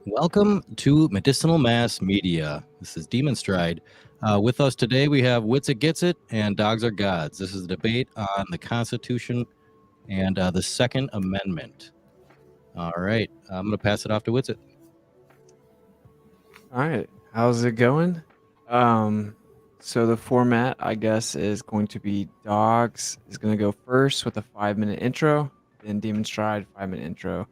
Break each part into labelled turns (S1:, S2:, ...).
S1: Welcome to Medicinal Mass Media. This is Demonstryde. With us today, we have Wits It Gets It and Dogs Are Gods. This is a debate on the Constitution and the Second Amendment. All right, I'm going to pass it off to Wits It.
S2: All right, how's it going? So the format, I guess, is going to be Dogs is going to go first with a 5-minute intro, then Demon Stride 5-minute intro,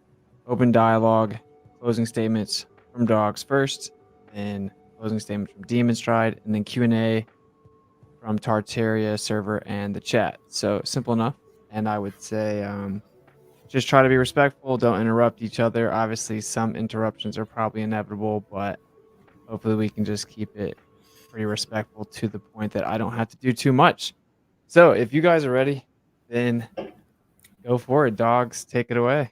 S2: open dialogue, closing statements from Dogs first, then closing statements from Demon Stride, and then Q&A from Tartaria server and the chat. So simple enough, and I would say just try to be respectful. Don't interrupt each other. Obviously, some interruptions are probably inevitable, but hopefully we can just keep it pretty respectful to the point that I don't have to do too much. So if you guys are ready, then go for it. Dogs, take it away.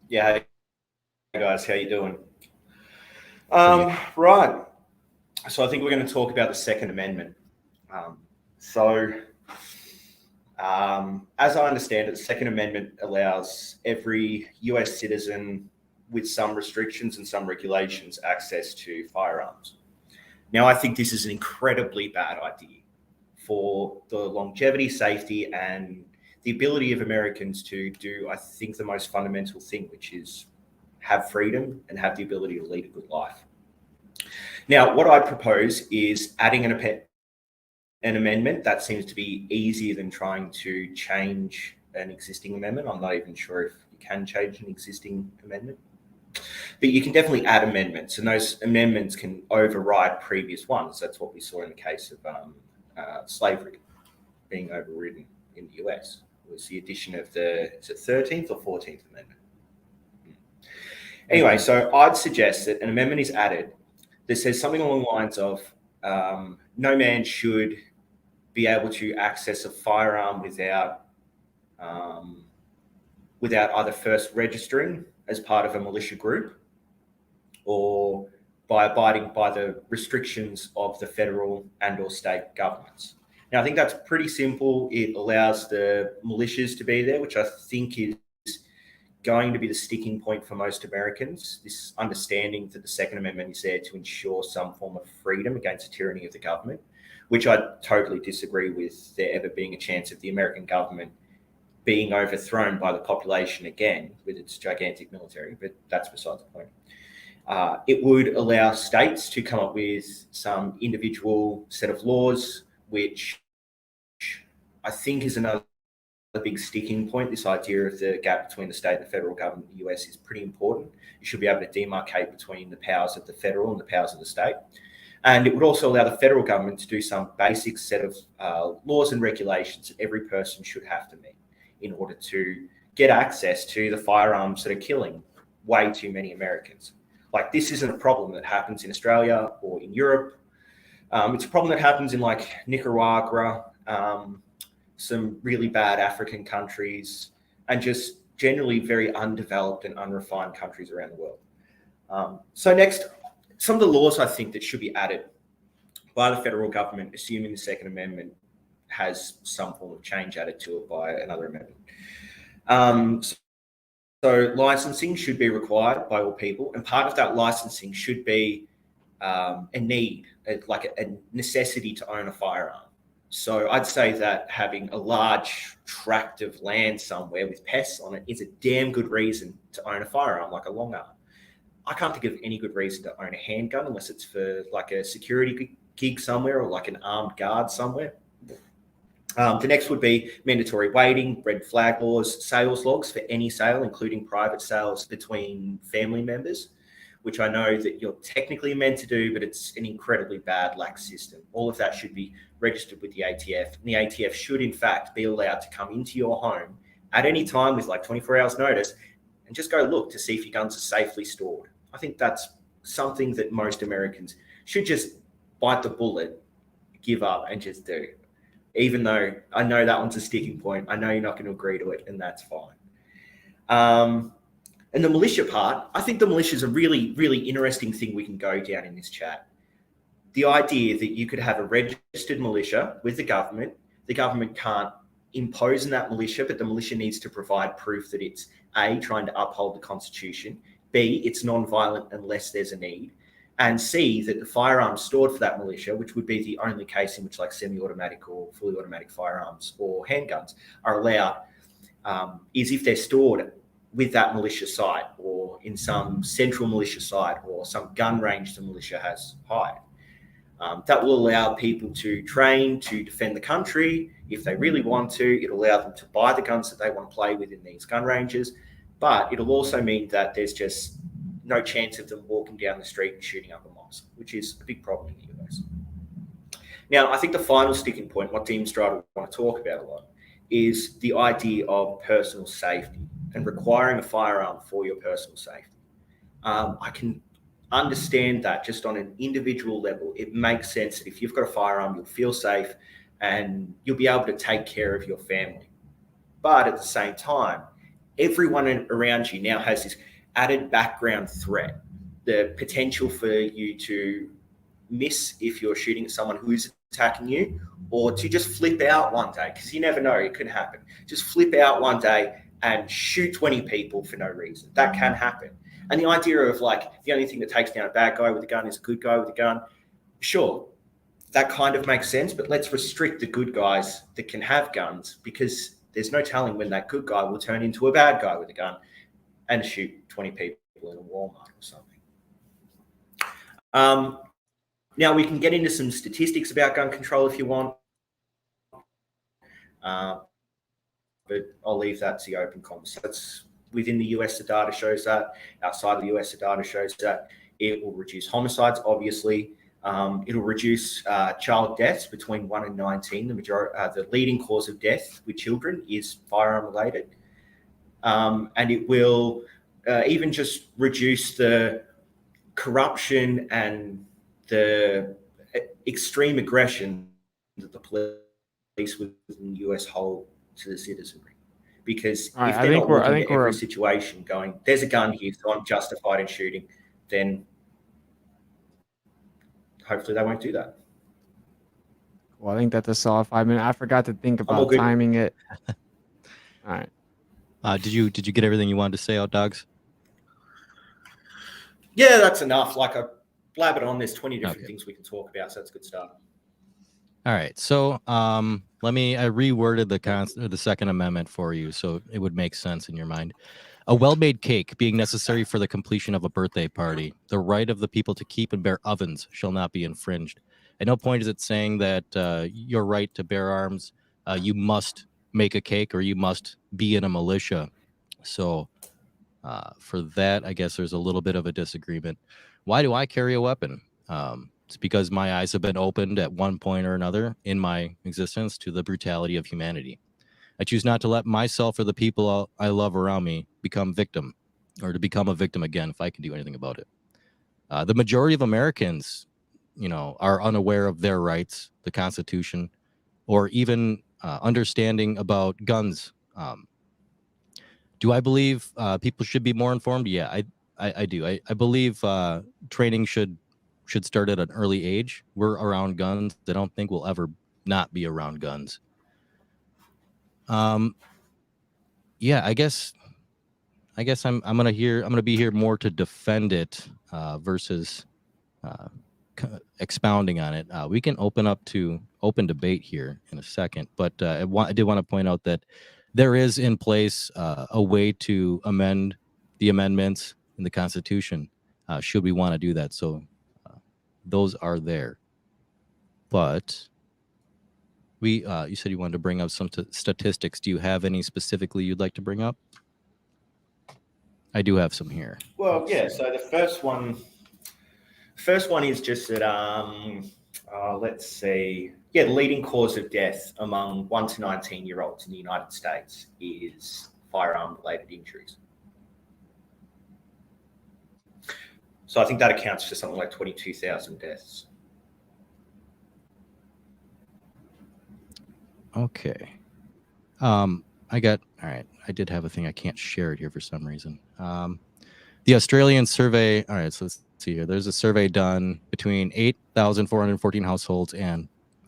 S3: Yeah, hey guys, how you doing?
S1: Great.
S3: Right. So I think we're going to talk about the Second Amendment. As I understand it, the Second Amendment allows every US citizen with some restrictions and some regulations access to firearms. Now, I think this is an incredibly bad idea for the longevity, safety, and the ability of Americans to do, I think, the most fundamental thing, which is have freedom and have the ability to lead a good life. Now, what I propose is adding an amendment that seems to be easier than trying to change an existing amendment. I'm not even sure if you can change an existing amendment, but you can definitely add amendments, and those amendments can override previous ones. That's what we saw in the case of slavery being overridden in the US. It was the addition of is it 13th or 14th Amendment? Anyway, so I'd suggest that an amendment is added that says something along the lines of no man should be able to access a firearm without either first registering as part of a militia group or by abiding by the restrictions of the federal and or state governments. Now, I think that's pretty simple. It allows the militias to be there, which I think is going to be the sticking point for most Americans, this understanding that the Second Amendment is there to ensure some form of freedom against the tyranny of the government, which I totally disagree with there ever being a chance of the American government being overthrown by the population again with its gigantic military, but that's besides the point. It would allow states to come up with some individual set of laws, which I think is another big sticking point. This idea of the gap between the state and the federal government in the US is pretty important. You should be able to demarcate between the powers of the federal and the powers of the state. And it would also allow the federal government to do some basic set of laws and regulations that every person should have to meet in order to get access to the firearms that are killing way too many Americans. Like, this isn't a problem that happens in Australia or in Europe. It's a problem that happens in like Nicaragua, some really bad African countries, and just generally very undeveloped and unrefined countries around the world. So next, some of the laws I think that should be added by the federal government, assuming the Second Amendment has some form of change added to it by another amendment. So licensing should be required by all people, and part of that licensing should be a need, like a necessity to own a firearm. So I'd say that having a large tract of land somewhere with pests on it is a damn good reason to own a firearm, like a long arm. I can't think of any good reason to own a handgun unless it's for like a security gig somewhere or like an armed guard somewhere. The next would be mandatory weighting, red flag laws, sales logs for any sale, including private sales between family members, which I know that you're technically meant to do, but it's an incredibly bad, lax system. All of that should be registered with the ATF. And the ATF should, in fact, be allowed to come into your home at any time with like 24 hours notice and just go look to see if your guns are safely stored. I think that's something that most Americans should just bite the bullet, give up, and just do. Even though I know that one's a sticking point. I know you're not going to agree to it, and that's fine. And the militia part, I think the militia is a really, really interesting thing we can go down in this chat. The idea that you could have a registered militia with the government can't impose in that militia, but the militia needs to provide proof that it's A, trying to uphold the Constitution, B, it's non-violent unless there's a need, and C, that the firearms stored for that militia, which would be the only case in which like semi-automatic or fully automatic firearms or handguns are allowed, is if they're stored with that militia site or in some central militia site or some gun range the militia has hired. That will allow people to train to defend the country if they really want to. It'll allow them to buy the guns that they want to play with in these gun ranges. But it'll also mean that there's just no chance of them walking down the street and shooting up a mosque, which is a big problem in the US. Now, I think the final sticking point, what Demonstryde want to talk about a lot, is the idea of personal safety and requiring a firearm for your personal safety. I can understand that just on an individual level. It makes sense that if you've got a firearm, you'll feel safe and you'll be able to take care of your family. But at the same time, everyone around you now has this added background threat, the potential for you to miss if you're shooting at someone who is attacking you, or to just flip out one day, because you never know, it could happen. Just flip out one day and shoot 20 people for no reason. That can happen. And the idea of like the only thing that takes down a bad guy with a gun is a good guy with a gun, sure, that kind of makes sense, but let's restrict the good guys that can have guns, because there's no telling when that good guy will turn into a bad guy with a gun and shoot 20 people in a Walmart or something. Now, we can get into some statistics about gun control if you want, but I'll leave that to the open conversation. That's within the US, the data shows that. Outside of the US, the data shows that. It will reduce homicides, obviously. It'll reduce child deaths between 1 and 19. The leading cause of death with children is firearm related. And it will even just reduce the corruption and the extreme aggression that the police within the US hold to the citizenry. Because if they're not looking at every situation going, there's a gun here, so I'm justified in shooting, then hopefully they won't do that.
S2: Well, I think that's a solid 5 minutes. I forgot to think about timing it. All right.
S1: Did you get everything you wanted to say out, Dogs?
S3: Yeah, that's enough. Like I blabbered on. There's 20 different things we can talk about, so that's a good start.
S1: All right. So I reworded the Second Amendment for you so it would make sense in your mind. A well-made cake being necessary for the completion of a birthday party. The right of the people to keep and bear ovens shall not be infringed. At no point is it saying that your right to bear arms, you must make a cake or you must be in a militia. So for that, I guess there's a little bit of a disagreement. Why do I carry a weapon? It's because my eyes have been opened at one point or another in my existence to the brutality of humanity. I choose not to let myself or the people I love around me become victim, or to become a victim again if I can do anything about it. The majority of Americans, are unaware of their rights, the Constitution, or even understanding about guns. Do I believe people should be more informed? Yeah, I do. I believe training should start at an early age. We're around guns. I don't think we'll ever not be around guns. Yeah, I guess I'm gonna be here more to defend it versus expounding on it. We can open up to open debate here in a second, but I did want to point out that there is in place a way to amend the amendments in the Constitution should we want to do that. So those are there. But you said you wanted to bring up some statistics. Do you have any specifically you'd like to bring up? I do have some here.
S3: Well, yeah. So the first one is just that, let's see. Yeah, the leading cause of death among 1 to 19-year-olds in the United States is firearm-related injuries. So I think that accounts for something like 22,000 deaths.
S1: Okay. All right. I did have a thing. I can't share it here for some reason. The Australian survey. All right. So let's see here. There's a survey done between 8,414 households and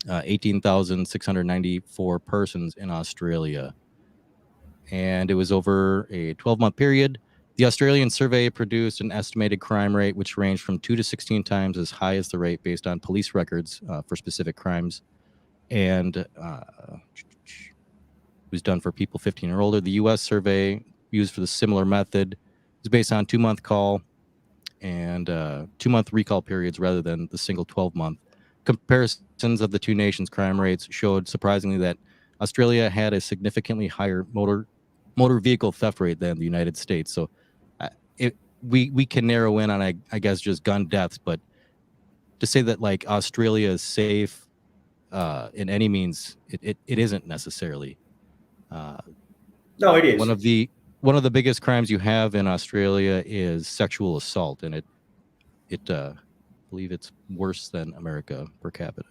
S1: 18,694 persons in Australia. And it was over a 12-month period. The Australian survey produced an estimated crime rate which ranged from 2 to 16 times as high as the rate based on police records for specific crimes. And it was done for people 15 or older. The U.S. survey used for the similar method was based on 2-month call and 2-month recall periods rather than the single 12-month. Comparisons of the two nations' crime rates showed surprisingly that Australia had a significantly higher motor vehicle theft rate than the United States. So we can narrow in on, I guess, just gun deaths, but to say that like Australia is safe in any means, it isn't necessarily.
S3: No, it is.
S1: One of the biggest crimes you have in Australia is sexual assault, and I believe it's worse than America per capita.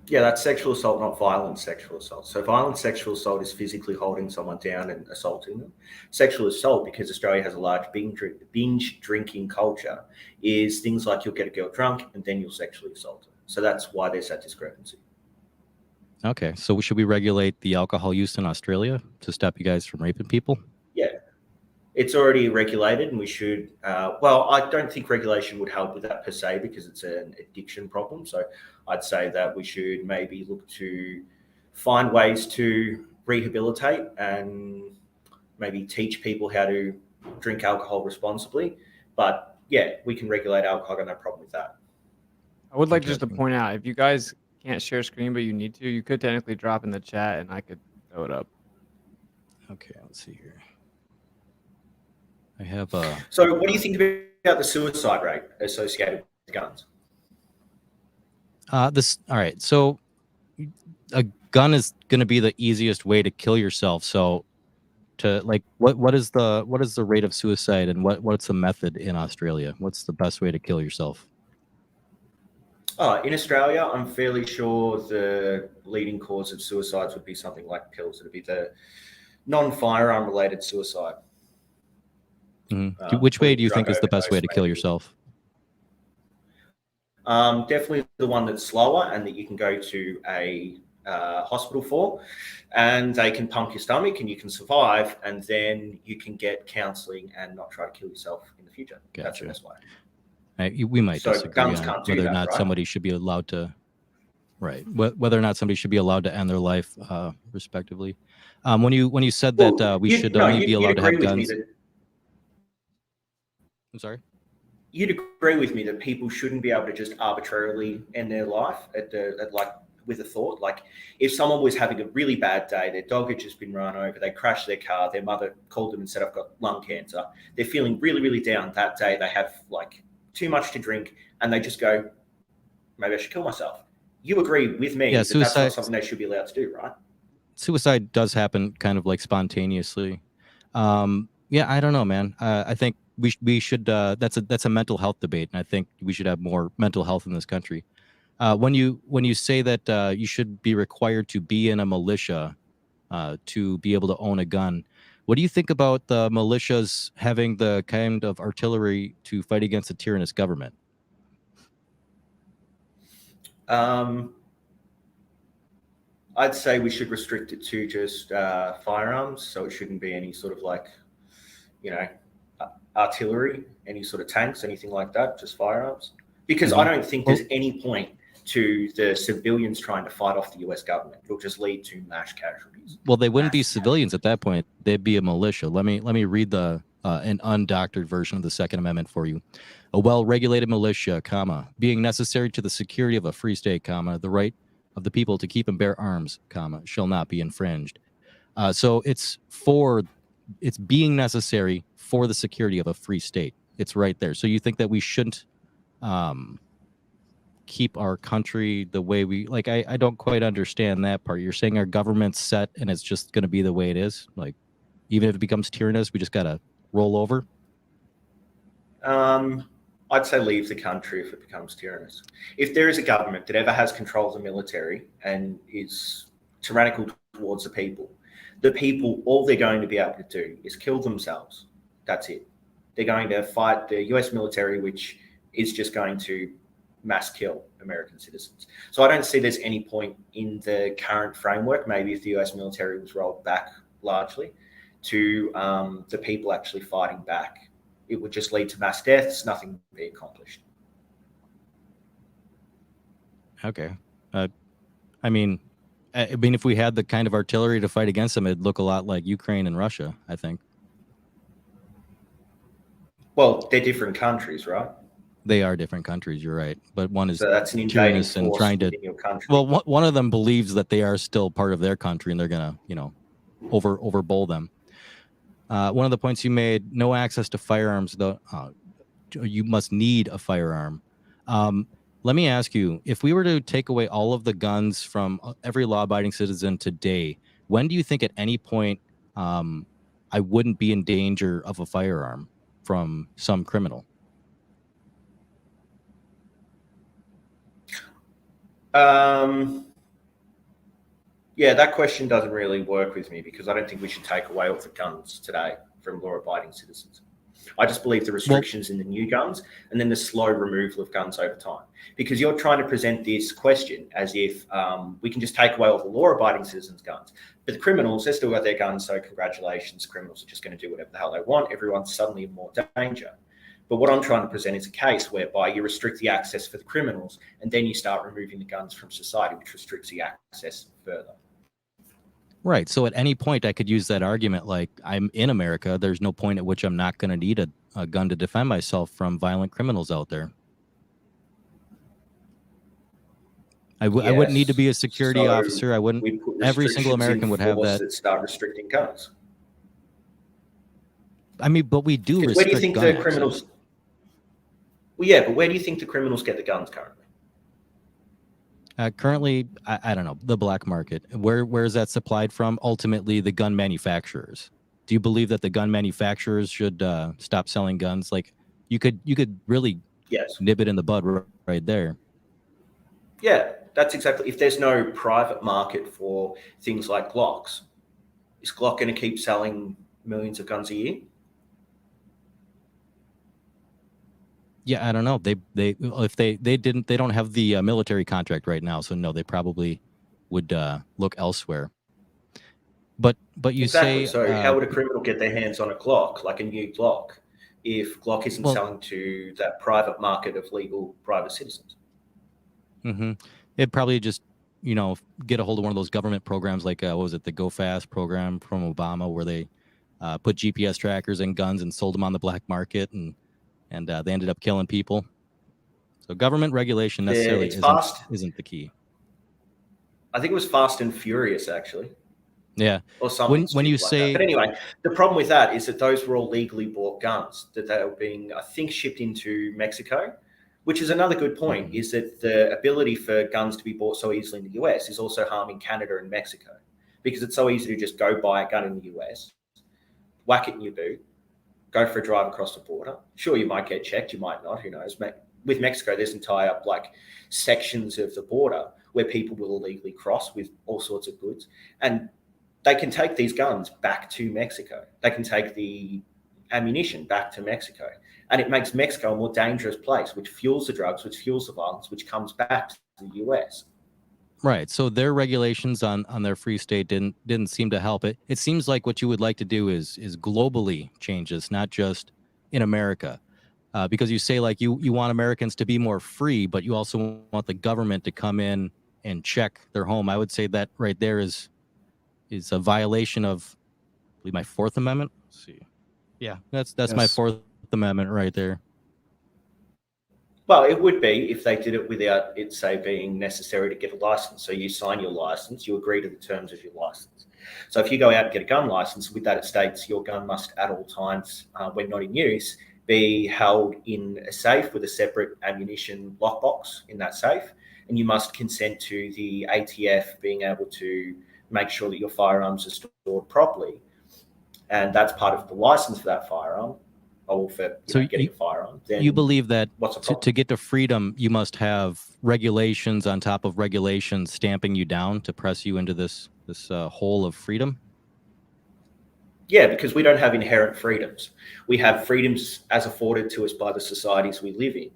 S3: Yeah, that's sexual assault, not violent sexual assault. So violent sexual assault is physically holding someone down and assaulting them. Sexual assault, because Australia has a large binge drinking culture, is things like you'll get a girl drunk and then you'll sexually assault her. So that's why there's that discrepancy.
S1: Okay, so should we regulate the alcohol use in Australia to stop you guys from raping people?
S3: Yeah, it's already regulated, and we should. Well, I don't think regulation would help with that per se because it's an addiction problem. So I'd say that we should maybe look to find ways to rehabilitate and maybe teach people how to drink alcohol responsibly. But yeah, we can regulate alcohol. I got no problem with that.
S2: I would like just to
S1: Interesting.
S2: point out, if you guys can't share screen but you need to, you could technically drop in the chat and I could throw it up.
S1: Okay, let's see here. I have
S3: So what do you think about the suicide rate associated with guns?
S1: all right. So a gun is going to be the easiest way to kill yourself. So to like what is the rate of suicide and what's the method in Australia? What's the best way to kill yourself?
S3: In Australia, I'm fairly sure the leading cause of suicides would be something like pills. It'd be the non-firearm related suicide.
S1: Mm-hmm. Which way do you think is the best way to kill yourself?
S3: Definitely the one that's slower and that you can go to a hospital for, and they can pump your stomach and you can survive, and then you can get counselling and not try to kill yourself in the future.
S1: Gotcha.
S3: That's the best way.
S1: We might
S3: So
S1: disagree
S3: guns
S1: on
S3: can't do
S1: whether or
S3: that,
S1: not
S3: right?
S1: somebody should be allowed to, whether or not somebody should be allowed to end their life, respectively. When you said that we should only be allowed to have guns. I'm sorry.
S3: You'd agree with me that people shouldn't be able to just arbitrarily end their life with a thought. Like if someone was having a really bad day, their dog had just been run over, they crashed their car, their mother called them and said, I've got lung cancer. They're feeling really, really down that day. They have like too much to drink and they just go, maybe I should kill myself. You agree with me that that's not something they should be allowed to do, right?
S1: Suicide does happen kind of like spontaneously. Yeah, I don't know, man. I think we should. That's a mental health debate, and I think we should have more mental health in this country. When you say that you should be required to be in a militia to be able to own a gun, what do you think about the militias having the kind of artillery to fight against a tyrannous government?
S3: I'd say we should restrict it to just firearms, so it shouldn't be any sort of like, artillery, any sort of tanks, anything like that, just firearms. Because I don't think there's any point to the civilians trying to fight off the US government. It'll just lead to mass casualties.
S1: Well, they wouldn't be civilians at that point. They'd be a militia. Let me read an undoctored version of the Second Amendment for you. A well-regulated militia, comma, being necessary to the security of a free state, comma, the right of the people to keep and bear arms, comma, shall not be infringed. So it's being necessary for the security of a free state. It's right there. So you think that we shouldn't keep our country the way we like? I don't quite understand that part. You're saying our government's set and it's just going to be the way it is? Like, even if it becomes tyrannous, we just got to roll over?
S3: I'd say leave the country if it becomes tyrannous. If there is a government that ever has control of the military and is tyrannical towards the people, all they're going to be able to do is kill themselves. That's it. They're going to fight the US military, which is just going to mass kill American citizens. So I don't see there's any point in the current framework, maybe if the US military was rolled back largely, to the people actually fighting back. It would just lead to mass deaths, nothing would be accomplished.
S1: Okay. I mean, if we had the kind of artillery to fight against them, it'd look a lot like Ukraine and Russia, I think.
S3: Well, they're different countries, right?
S1: They are different countries, you're right. But one is
S3: So that's an invading
S1: tyrannous and
S3: force
S1: trying to.
S3: within your country.
S1: Well, one of them believes that they are still part of their country, and they're gonna, overbowl them. One of the points you made: no access to firearms. Though you must need a firearm. Let me ask you: if we were to take away all of the guns from every law-abiding citizen today, when do you think at any point I wouldn't be in danger of a firearm from some criminal?
S3: Yeah, that question doesn't really work with me because I don't think we should take away all the guns today from law-abiding citizens. I just believe the restrictions in the new guns and then the slow removal of guns over time. Because you're trying to present this question as if we can just take away all the law-abiding citizens' guns. But the criminals, they've still got their guns, so congratulations, criminals are just going to do whatever the hell they want. Everyone's suddenly in more danger. But what I'm trying to present is a case whereby you restrict the access for the criminals and then you start removing the guns from society, which restricts the access further.
S1: Right. So at any point I could use that argument like I'm in America. There's no point at which I'm not going to need a gun to defend myself from violent criminals out there. I wouldn't need to be a security officer. I wouldn't. Every single American would have that.
S3: Start restricting guns.
S1: I mean, but we do restrict
S3: where do you think
S1: gun
S3: the
S1: access.
S3: Criminals? Well, yeah, but where do you think the criminals get the guns currently?
S1: Currently, I don't know, the black market. Where is that supplied from? Ultimately, the gun manufacturers. Do you believe that the gun manufacturers should stop selling guns? Like, you could really nib it in the bud right there.
S3: Yeah, that's exactly. If there's no private market for things like Glocks, is Glock going to keep selling millions of guns a year?
S1: Yeah, I don't know. They don't have the military contract right now, so no, they probably would look elsewhere. But you
S3: exactly.
S1: say
S3: So how would a criminal get their hands on a Glock, like a new Glock, if Glock isn't selling to that private market of legal private citizens?
S1: Mm-hmm. It'd probably just get a hold of one of those government programs like what was it, the Go Fast program from Obama, where they put GPS trackers in guns and sold them on the black market and they ended up killing people. So government regulation necessarily isn't the key.
S3: I think it was Fast and Furious, actually.
S1: Yeah.
S3: Or something
S1: when you
S3: like
S1: say,
S3: that. But anyway, the problem with that is that those were all legally bought guns that they were being, I think, shipped into Mexico, which is another good point, is that the ability for guns to be bought so easily in the US is also harming Canada and Mexico because it's so easy to just go buy a gun in the US, whack it in your boot, go for a drive across the border. Sure, you might get checked, you might not, who knows. With Mexico, there's entire sections of the border where people will illegally cross with all sorts of goods. And they can take these guns back to Mexico. They can take the ammunition back to Mexico. And it makes Mexico a more dangerous place, which fuels the drugs, which fuels the violence, which comes back to the US.
S1: Right. So their regulations on their free state didn't seem to help it. It seems like what you would like to do is globally change this, not just in America. Because you say you want Americans to be more free, but you also want the government to come in and check their home. I would say that right there is a violation of, I believe, my Fourth Amendment. Let's see. Yeah, that's my Fourth Amendment right there.
S3: Well, it would be if they did it without it, say, being necessary to get a license. So you sign your license, you agree to the terms of your license. So if you go out and get a gun license, with that it states your gun must at all times, when not in use, be held in a safe with a separate ammunition lockbox in that safe. And you must consent to the ATF being able to make sure that your firearms are stored properly. And that's part of the license for that firearm. Or for getting a firearm. Then
S1: you believe that
S3: to
S1: get to freedom, you must have regulations on top of regulations stamping you down to press you into this hole of freedom?
S3: Yeah, because we don't have inherent freedoms. We have freedoms as afforded to us by the societies we live in.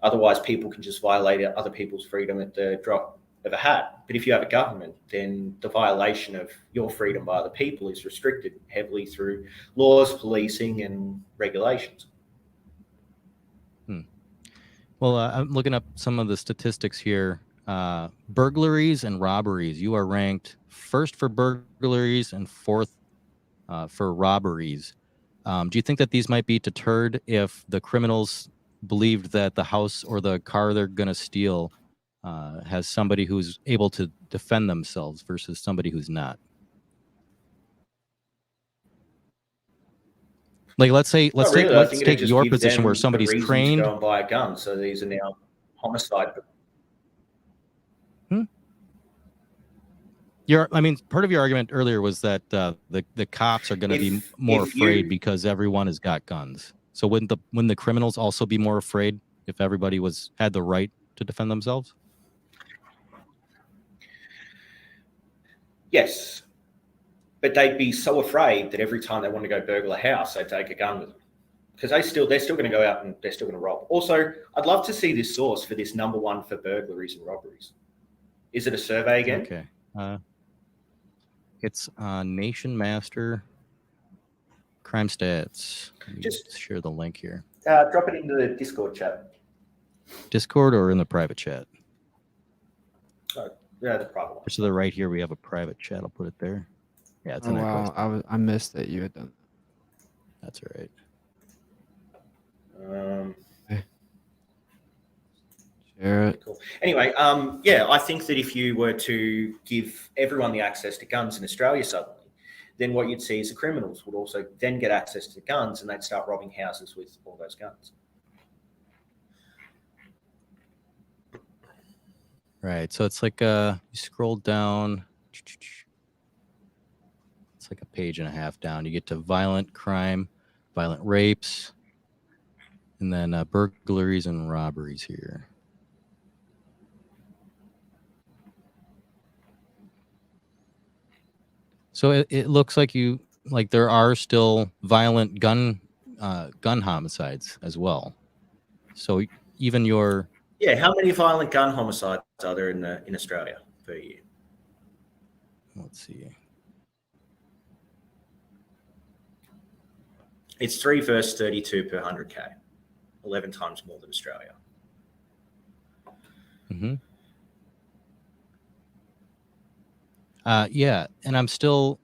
S3: Otherwise, people can just violate other people's freedom at the drop of a hat. But if you have a government, then the violation of your freedom by other people is restricted heavily through laws, policing, and regulations.
S1: Well, I'm looking up some of the statistics here. Burglaries and robberies. You are ranked first for burglaries and fourth for robberies. Do you think that these might be deterred if the criminals believed that the house or the car they're going to steal has somebody who's able to defend themselves versus somebody who's not? Like, let's take your position where somebody's trained
S3: to go and buy a gun. So these are now homicide.
S1: Part of your argument earlier was that the cops are going to be more afraid because everyone has got guns. So wouldn't the criminals also be more afraid if everybody had the right to defend themselves?
S3: Yes. But they'd be so afraid that every time they want to go burgle a house, they take a gun with them, because they're still going to go out and they're still going to rob. Also, I'd love to see this source for this number one for burglaries and robberies. Is it a survey again?
S1: Okay. It's Nation Master Crime Stats. Just share the link here.
S3: Drop it into the Discord chat.
S1: Discord or in the private chat?
S3: Yeah, the private one.
S1: To the right here, we have a private chat. I'll put it there. Yeah, it's in there.
S2: Wow, I missed that you had done that.
S1: That's all right.
S2: Share it.
S3: Cool. Anyway, I think that if you were to give everyone the access to guns in Australia suddenly, then what you'd see is the criminals would also then get access to guns and they'd start robbing houses with all those guns.
S1: Right. So it's like you scroll down. It's like a page and a half down. You get to violent crime, violent rapes, and then burglaries and robberies here. So it looks like there are still violent gun homicides as well. So even your
S3: how many violent gun homicides are there in Australia per year?
S1: Let's see.
S3: It's 3 versus 32 per 100K, 11 times more than Australia.
S1: Mm-hmm. Yeah, and I'm still.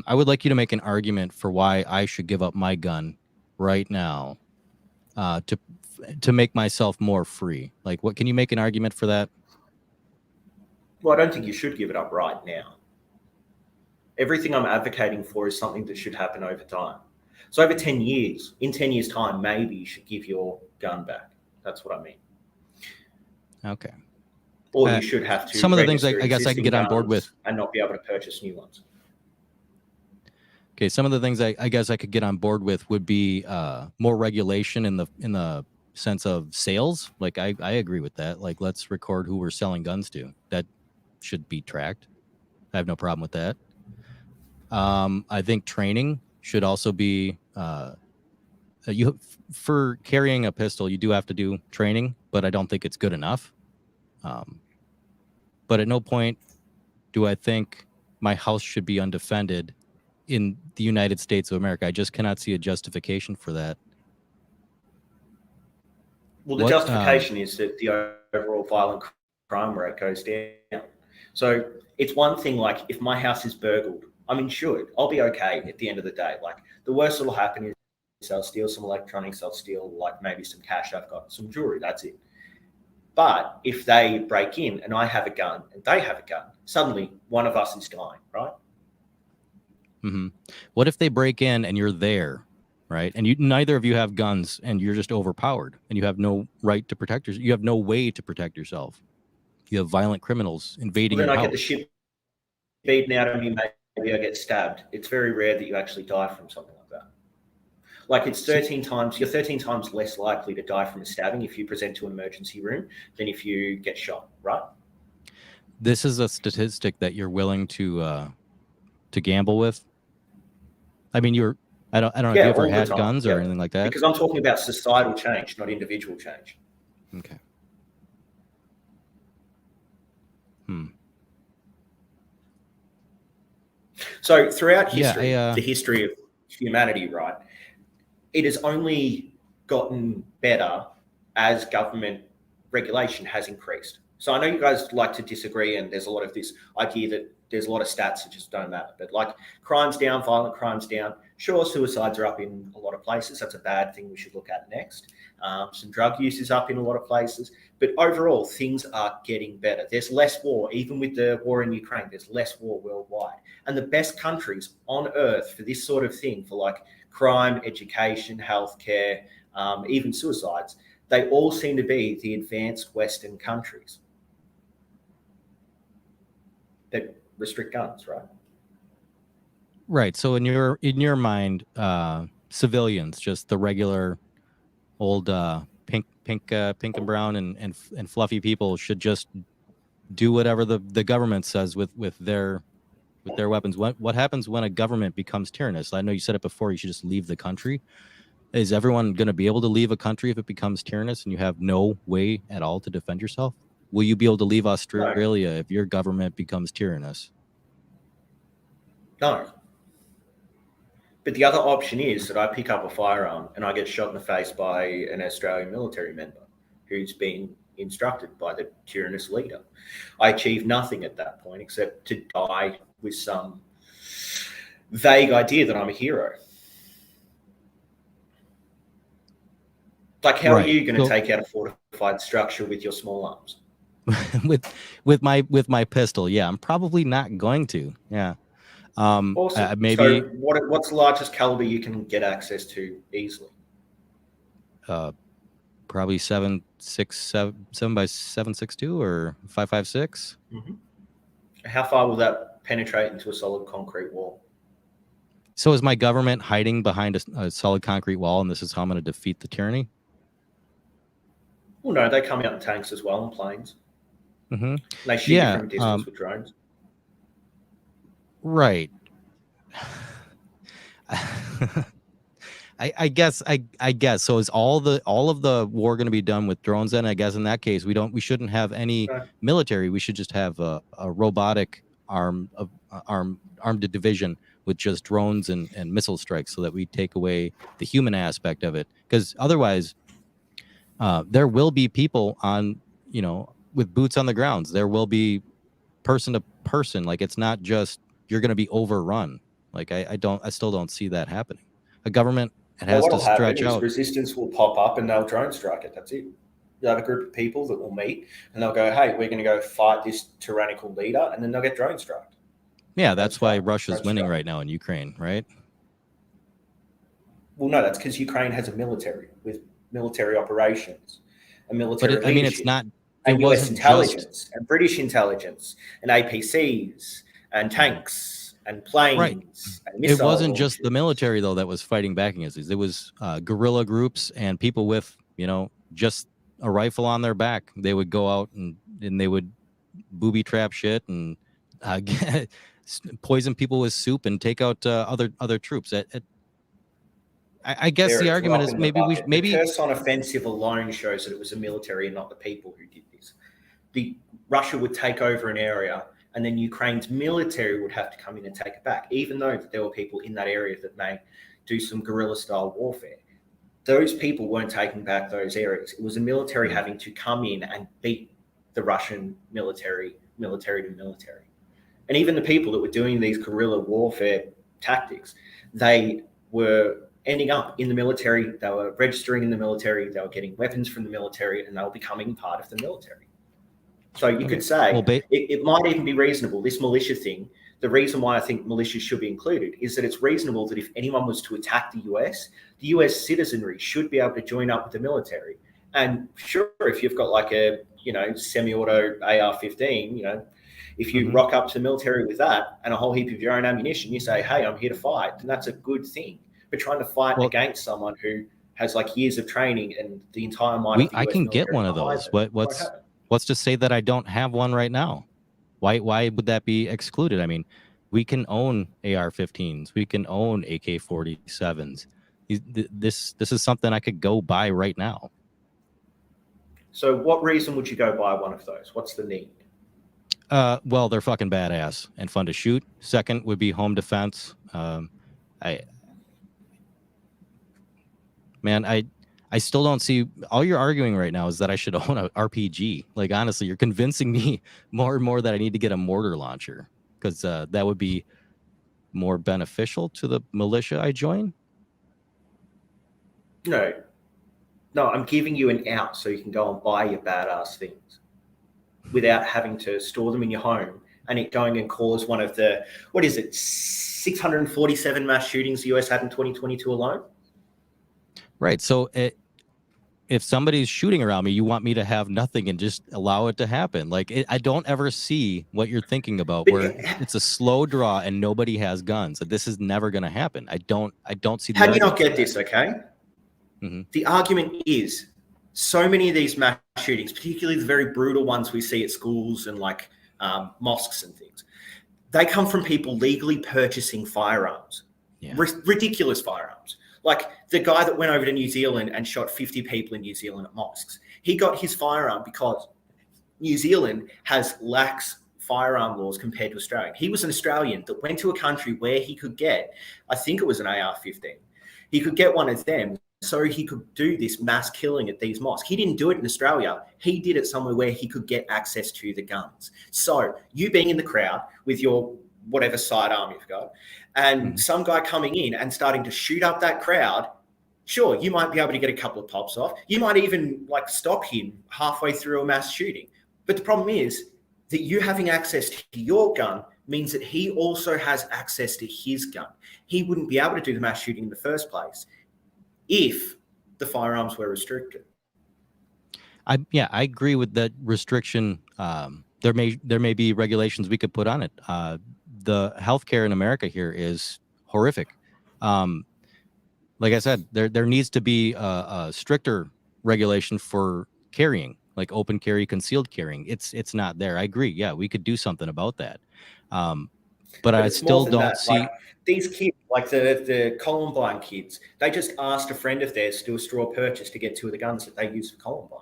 S1: I would like you to make an argument for why I should give up my gun right now, to make myself more free. Like, what can you make an argument for that?
S3: Well, I don't think you should give it up right now. Everything I'm advocating for is something that should happen over time. So over 10 years, in 10 years' time, maybe you should give your gun back. That's what I mean.
S1: Okay.
S3: Or you should have to.
S1: Some of the things I guess I can get on board with,
S3: and not be able to purchase new ones.
S1: Okay, some of the things I guess I could get on board with would be more regulation in the sense of sales. Like I agree with that. Like, let's record who we're selling guns to. That should be tracked. I have no problem with that. I think training should also be for carrying a pistol. You do have to do training, but I don't think it's good enough. But at no point do I think my house should be undefended in the United States of America. I just cannot see a justification for that.
S3: Well, the justification is that the overall violent crime rate goes down. So it's one thing, like, if my house is burgled, I'm insured. I'll be okay at the end of the day. Like, the worst that'll happen is I'll steal some electronics, I'll steal like maybe some cash, I've got some jewelry, that's it. But if they break in and I have a gun and they have a gun, suddenly one of us is dying, right?
S1: Mm-hmm. What if they break in and you're there, right? And neither of you have guns and you're just overpowered and you have no right to protect yourself. You have no way to protect yourself. You have violent criminals invading your house.
S3: Then I get the shit beaten out of me, maybe I get stabbed. It's very rare that you actually die from something like that. Like, it's 13 times, you're 13 times less likely to die from a stabbing if you present to an emergency room than if you get shot, right?
S1: This is a statistic that you're willing to gamble with. I mean, I don't know if you ever had guns or anything like that.
S3: Because I'm talking about societal change, not individual change.
S1: Okay.
S3: So throughout
S1: Yeah,
S3: history, the history of humanity, right, it has only gotten better as government regulation has increased. So I know you guys like to disagree, and there's a lot of this idea that there's a lot of stats that just don't matter. But like crimes down, violent crimes down. Sure, suicides are up in a lot of places. That's a bad thing we should look at next. Some drug use is up in a lot of places. But overall, things are getting better. There's less war, even with the war in Ukraine. There's less war worldwide. And the best countries on earth for this sort of thing, for like crime, education, healthcare, even suicides, they all seem to be the advanced Western countries that restrict guns, right?
S1: right. So in your mind, civilians, just the regular old pink and brown and fluffy people should just do whatever the government says with their weapons. What happens when a government becomes tyrannous? I know you said it before. You should just leave the country. Is everyone going to be able to leave a country if it becomes tyrannous and you have no way at all to defend yourself? Will you be able to leave Australia if your government becomes tyrannous?
S3: No. But the other option is that I pick up a firearm and I get shot in the face by an Australian military member who's been instructed by the tyrannous leader. I achieve nothing at that point except to die with some vague idea that I'm a hero. Like, how are you going to take out a fortified structure with your small arms?
S1: with my pistol, yeah, I'm probably not going to. Yeah.
S3: Awesome.
S1: Maybe.
S3: So what's the largest caliber you can get access to easily?
S1: Probably 7.62 by 7.62 or 5.56.
S3: Mm-hmm. How far will that penetrate into a solid concrete wall?
S1: So is my government hiding behind a solid concrete wall, and this is how I'm going to defeat the tyranny?
S3: Well, no, they come out in tanks as well and planes.
S1: Mm-hmm.
S3: They shoot you from a distance with drones.
S1: Right. I guess. So is all of the war going to be done with drones? Then I guess in that case we shouldn't have any military. We should just have a robotic armed division with just drones and missile strikes, so that we take away the human aspect of it. Because otherwise, there will be people on with boots on the grounds. There will be person to person. Like, it's not just you're going to be overrun. Like I still don't see that happening. A government, it has to stretch out.
S3: Resistance will pop up and they'll drone strike it. That's it. You have a group of people that will meet and they'll go, hey, we're going to go fight this tyrannical leader, and then they'll get drone struck.
S1: Yeah, that's why Russia's winning right now in Ukraine, right?
S3: Well, no, that's because Ukraine has a military with military operations, a military leadership.
S1: I mean, it's not.
S3: And US intelligence and British intelligence and APCs and tanks and planes.
S1: Right.
S3: And missiles.
S1: It wasn't just the military, though, that was fighting back against these. It was guerrilla groups and people with, just a rifle on their back. They would go out and they would booby trap shit and poison people with soup and take out other troops. I guess the argument is maybe
S3: the Kherson offensive alone shows that it was the military and not the people who did this. Russia would take over an area, and then Ukraine's military would have to come in and take it back, even though there were people in that area that may do some guerrilla-style warfare. Those people weren't taking back those areas. It was the military having to come in and beat the Russian military to military. And even the people that were doing these guerrilla warfare tactics, they were ending up in the military, they were registering in the military, they were getting weapons from the military, and they were becoming part of the military. So you could say it might even be reasonable, this militia thing. The reason why I think militias should be included is that it's reasonable that if anyone was to attack the US citizenry should be able to join up with the military. And sure, if you've got like a semi-auto AR-15, if you rock up to the military with that and a whole heap of your own ammunition, you say, hey, I'm here to fight, then that's a good thing. But trying to fight against someone who has like years of training and the entire might of the US
S1: I can get one of those. What's to say that I don't have one right now? Why would that be excluded? I mean, we can own AR-15s, we can own AK-47s. This is something I could go buy right now.
S3: So what reason would you go buy one of those? What's the need?
S1: Well, they're fucking badass and fun to shoot. Second would be home defense. I Man, I still don't see. All you're arguing right now is that I should own a RPG. Like, honestly, you're convincing me more and more that I need to get a mortar launcher, because that would be more beneficial to the militia I join.
S3: No, I'm giving you an out so you can go and buy your badass things without having to store them in your home and it going and cause one of the, 647 mass shootings the US had in 2022 alone?
S1: Right. So if somebody's shooting around me, you want me to have nothing and just allow it to happen. Like, I don't ever see what you're thinking about,
S3: But
S1: where it's a slow draw and nobody has guns. This is never going to happen. I don't see the
S3: how do you
S1: argument
S3: not get
S1: for
S3: this,
S1: that.
S3: okay?
S1: Mm-hmm.
S3: The argument is so many of these mass shootings, particularly the very brutal ones we see at schools and like mosques and things, they come from people legally purchasing firearms, ridiculous firearms. Like the guy that went over to New Zealand and shot 50 people in New Zealand at mosques. He got his firearm because New Zealand has lax firearm laws compared to Australia. He was an Australian that went to a country where he could get, I think it was an AR-15. He could get one of them so he could do this mass killing at these mosques. He didn't do it in Australia. He did it somewhere where he could get access to the guns. So you being in the crowd with your whatever sidearm you've got, and some guy coming in and starting to shoot up that crowd, sure, you might be able to get a couple of pops off. You might even like stop him halfway through a mass shooting. But the problem is that you having access to your gun means that he also has access to his gun. He wouldn't be able to do the mass shooting in the first place if the firearms were restricted.
S1: I agree with that restriction. There may be regulations we could put on it. The healthcare in America here is horrific. Like I said, there needs to be a stricter regulation for carrying, like open carry, concealed carrying. It's not there. I agree. Yeah, we could do something about that. But I still don't see.
S3: Like these kids, like the Columbine kids, they just asked a friend of theirs to do a straw purchase to get two of the guns that they use for Columbine.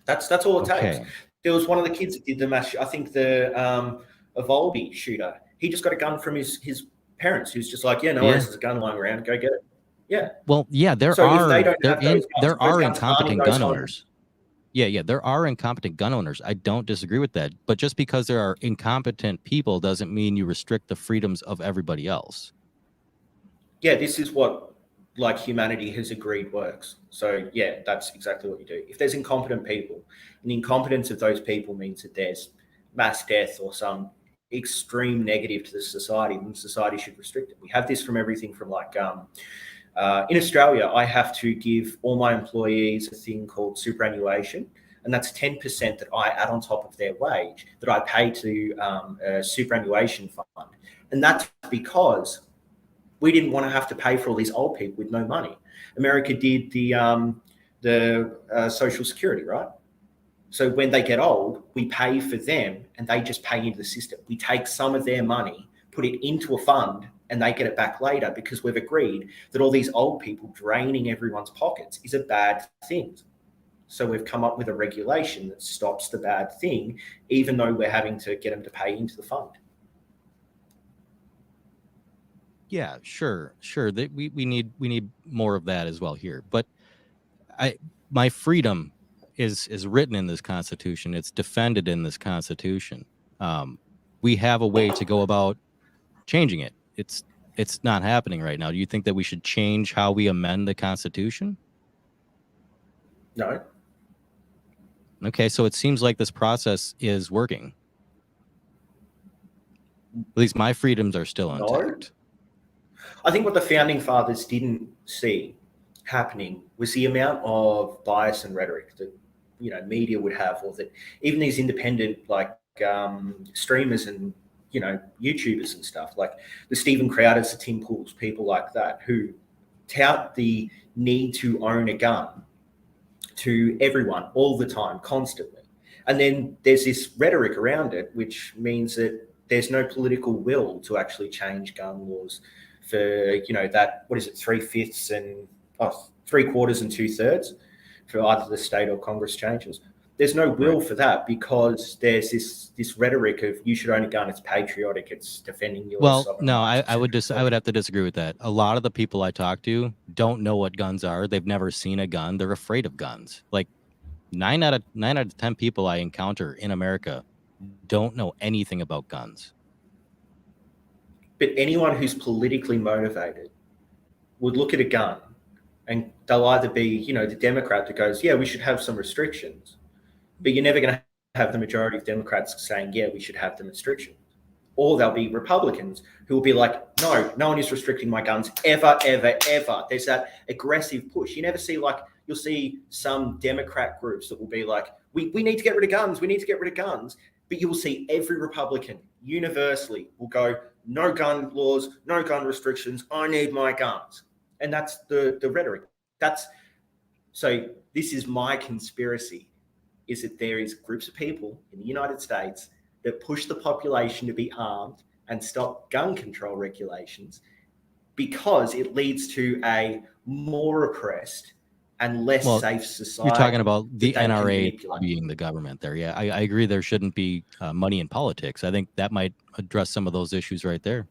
S3: That's all it takes. There was one of the kids that did the mass. I think the Evolve shooter. He just got a gun from his parents. Who's just like, no worries, there's a gun lying around. Go get it. Yeah.
S1: Well, yeah, there are incompetent gun owners. Yeah, there are incompetent gun owners. I don't disagree with that. But just because there are incompetent people doesn't mean you restrict the freedoms of everybody else.
S3: Yeah, this is what like humanity has agreed works. So yeah, that's exactly what you do. If there's incompetent people, and the incompetence of those people means that there's mass death or some extreme negative to the society, then society should restrict it. We have this from everything from like in Australia, I have to give all my employees a thing called superannuation, and that's 10% that I add on top of their wage that I pay to a superannuation fund. And that's because we didn't want to have to pay for all these old people with no money. America did the Social Security, right? So when they get old, we pay for them and they just pay into the system. We take some of their money, put it into a fund, and they get it back later because we've agreed that all these old people draining everyone's pockets is a bad thing. So we've come up with a regulation that stops the bad thing, even though we're having to get them to pay into the fund.
S1: Yeah, sure. We need more of that as well here. But my freedom is written in this Constitution. It's defended in this Constitution. We have a way to go about changing it. It's not happening right now. Do you think that we should change how we amend the Constitution?
S3: No.
S1: Okay, so it seems like this process is working. At least my freedoms are still intact.
S3: I think what the founding fathers didn't see happening was the amount of bias and rhetoric that media would have, or that even these independent like streamers and YouTubers and stuff, like the Stephen Crowders, the Tim Pools, people like that, who tout the need to own a gun to everyone all the time, constantly. And then there's this rhetoric around it, which means that there's no political will to actually change gun laws for, that, 3/5 and 3/4 and 2/3. for either the state or Congress changes. There's no will for that because there's this rhetoric of you should own a gun. It's patriotic. It's defending your sovereign
S1: No,
S3: rights.
S1: I would have to disagree with that. A lot of the people I talk to don't know what guns are. They've never seen a gun. They're afraid of guns. Like 9 out of 10 people I encounter in America don't know anything about guns.
S3: But anyone who's politically motivated would look at a gun and they'll either be, the Democrat that goes, yeah, we should have some restrictions. But you're never going to have the majority of Democrats saying, yeah, we should have the restrictions. Or there'll be Republicans who will be like, no one is restricting my guns ever, ever, ever. There's that aggressive push. You never see you'll see some Democrat groups that will be like, we need to get rid of guns. We need to get rid of guns. But you will see every Republican universally will go, no gun laws, no gun restrictions. I need my guns. And that's the rhetoric. So this is my conspiracy, is that there is groups of people in the United States that push the population to be armed and stop gun control regulations because it leads to a more oppressed and less safe society.
S1: You're talking about the NRA being the government there. Yeah, I agree there shouldn't be money in politics. I think that might address some of those issues right there.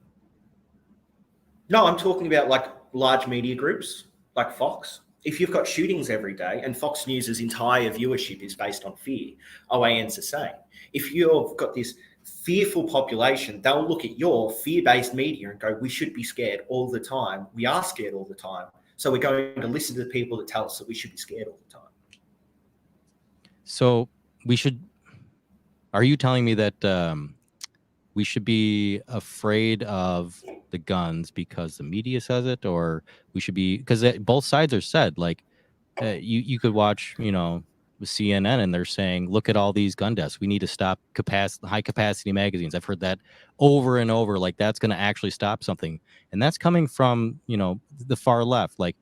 S3: No, I'm talking about like large media groups like Fox. If you've got shootings every day and Fox News's entire viewership is based on fear, OAN's the same. If you've got this fearful population, they'll look at your fear-based media and go, we should be scared all the time. We are scared all the time. So we're going to listen to the people that tell us that we should be scared all the time.
S1: So are you telling me that we should be afraid of the guns because the media says it, or we should be, because both sides are said, like you could watch, CNN and they're saying, look at all these gun deaths. We need to stop high capacity magazines. I've heard that over and over, like that's going to actually stop something. And that's coming from, the far left. Like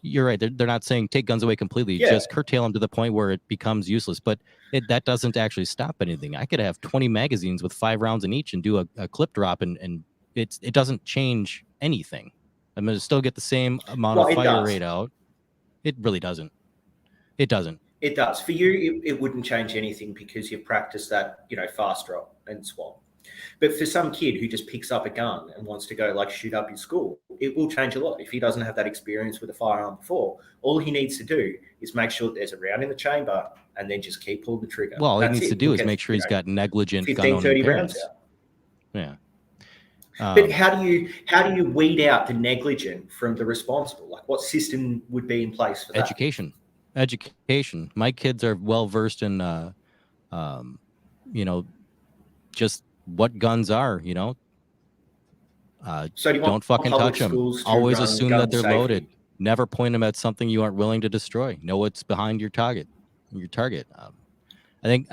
S1: you're right. They're not saying take guns away completely, just curtail them to the point where it becomes useless. But that doesn't actually stop anything. I could have 20 magazines with 5 rounds in each and do a clip drop and it doesn't change anything. I'm going to still get the same amount of fire rate out. It really doesn't. It doesn't.
S3: It does. For you, it wouldn't change anything because you've practiced that, fast drop and swap. But for some kid who just picks up a gun and wants to go shoot up his school, it will change a lot. If he doesn't have that experience with a firearm before, all he needs to do is make sure that there's a round in the chamber and then just keep pulling the trigger.
S1: Well, all he needs to do is make sure he's got negligent
S3: 15, 30 rounds out.
S1: Yeah.
S3: But how do you weed out the negligent from the responsible? Like what system would be in place for that?
S1: Education. My kids are well versed in, just what guns are.
S3: So
S1: don't fucking touch them. Always assume that they're loaded. Never point them at something you aren't willing to destroy. Know what's behind your target. I think.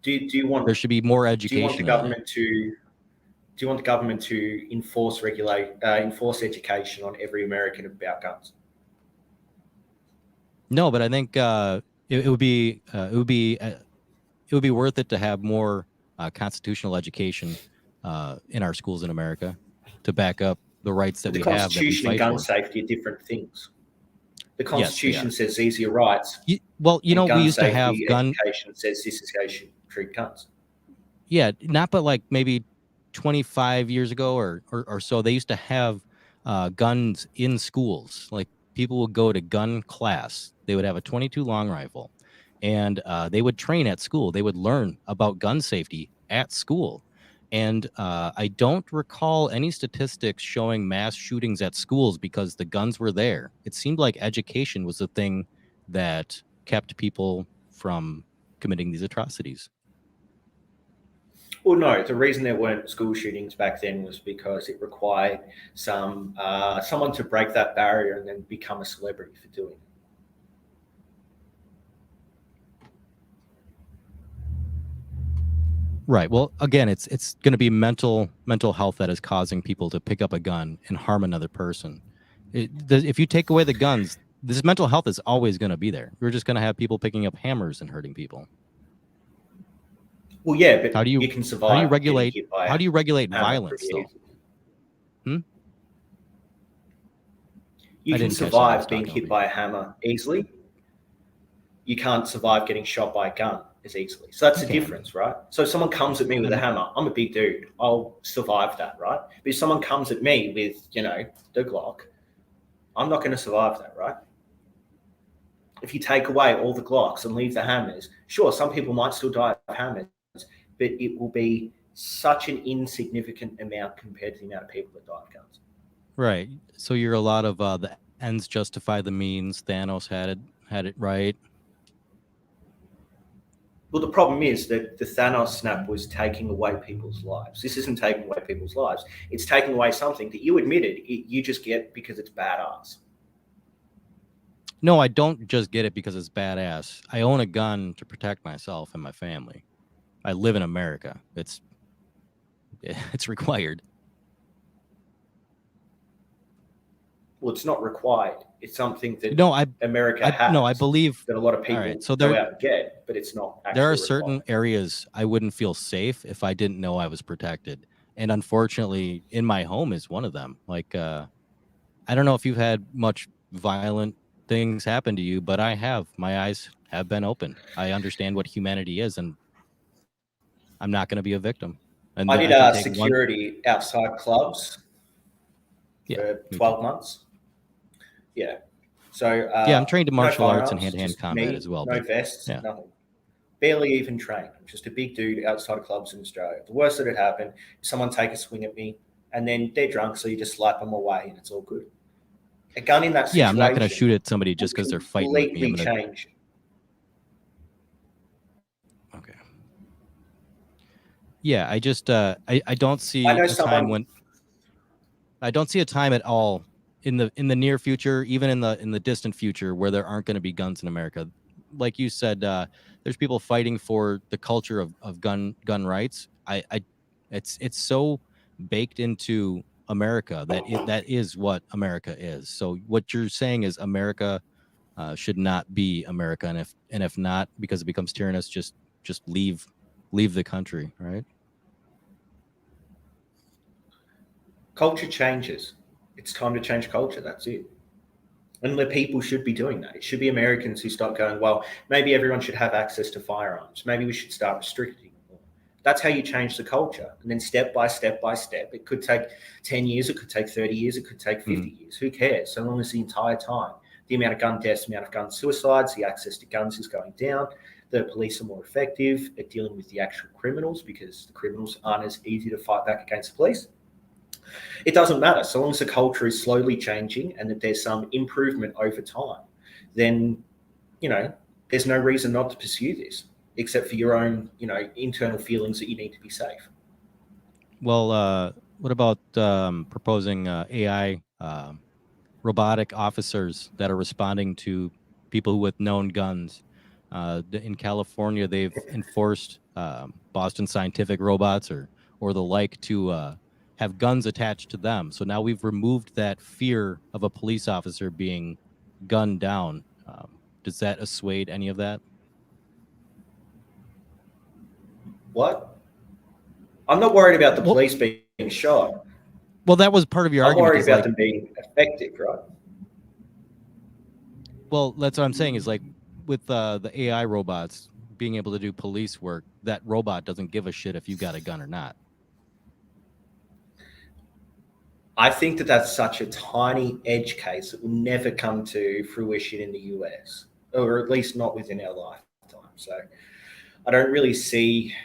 S3: Do you want
S1: there should be more education?
S3: Do you want the government to enforce education on every American about guns?
S1: No, but I think it would be worth it to have more constitutional education in our schools in America to back up the rights that we have.
S3: The Constitution and gun safety are different things. The Constitution says these are your rights.
S1: We used to have gun
S3: education says this is how you should treat guns.
S1: Yeah, not but like maybe 25 years ago or so, they used to have guns in schools. Like people would go to gun class. They would have a .22 long rifle, and they would train at school. They would learn about gun safety at school. And I don't recall any statistics showing mass shootings at schools because the guns were there. It seemed like education was the thing that kept people from committing these atrocities.
S3: Well, no, the reason there weren't school shootings back then was because it required someone to break that barrier and then become a celebrity for doing it.
S1: Right. Well, again, it's going to be mental health that is causing people to pick up a gun and harm another person. If you take away the guns, this mental health is always going to be there. We're just going to have people picking up hammers and hurting people.
S3: Well, yeah, but you can survive.
S1: How do you regulate violence, though?
S3: You can survive being hit by a hammer easily. you can't survive getting shot by a gun as easily. So that's the difference, right? So if someone comes at me with a hammer, I'm a big dude. I'll survive that, right? But if someone comes at me with, the Glock, I'm not going to survive that, right? If you take away all the Glocks and leave the hammers, sure, some people might still die of hammers, but it will be such an insignificant amount compared to the amount of people that die of guns.
S1: Right. So you're a lot of the ends justify the means. Thanos had it right.
S3: Well, the problem is that the Thanos snap was taking away people's lives. This isn't taking away people's lives. It's taking away something that you admitted you just get because it's badass.
S1: No, I don't just get it because it's badass. I own a gun to protect myself and my family. I live in America. It's required.
S3: Well, it's not required. It's something that America has.
S1: No, I believe
S3: that a lot of people go out and get, but it's not actually
S1: there are
S3: required.
S1: certain areas I wouldn't feel safe if I didn't know I was protected. And unfortunately, in my home is one of them. Like, I don't know if you've had much violent things happen to you, but I have. My eyes have been open. I understand what humanity is, and I'm not going to be a victim. And
S3: I did security outside clubs for 12 months. Yeah. So
S1: I'm trained in martial arts and
S3: firearms,
S1: hand-to-hand combat as well.
S3: No vests, nothing. Barely even trained. I'm just a big dude outside of clubs in Australia. The worst that had happened, someone take a swing at me, and then they're drunk, so you just slap them away, and it's all good. A gun in that situation.
S1: Yeah, I'm not going to shoot at somebody just because they're fighting with me.
S3: Change.
S1: Okay. Yeah, I just I don't see a time when I don't see a time at all in the near future, even in the distant future, where there aren't going to be guns in America. Like you said, there's people fighting for the culture of gun rights. It's so baked into America that is what America is. So what you're saying is America should not be America, and if not, because it becomes tyrannous, just leave the country, right?
S3: Culture changes. It's time to change culture. That's it. And the people should be doing that. It should be Americans who start going, well, maybe everyone should have access to firearms. Maybe we should start restricting them. That's how you change the culture. And then step by step by step, it could take 10 years, it could take 30 years, it could take 50 years. Who cares? So long as the entire time, the amount of gun deaths, the amount of gun suicides, the access to guns is going down. The police are more effective at dealing with the actual criminals because the criminals aren't as easy to fight back against the police. It doesn't matter. So long as the culture is slowly changing and that there's some improvement over time, then, there's no reason not to pursue this except for your own, internal feelings that you need to be safe.
S1: Well, what about proposing AI robotic officers that are responding to people with known guns? In California, they've enforced Boston Scientific robots or the like to have guns attached to them. So now we've removed that fear of a police officer being gunned down. Does that assuade any of that?
S3: What? I'm not worried about the police being shot.
S1: Well, that was part of your argument.
S3: I'm worried about them being effective, right?
S1: Well, that's what I'm saying is like with the AI robots being able to do police work, that robot doesn't give a shit if you got a gun or not.
S3: I think that that's such a tiny edge case that will never come to fruition in the US, or at least not within our lifetime. So I don't really see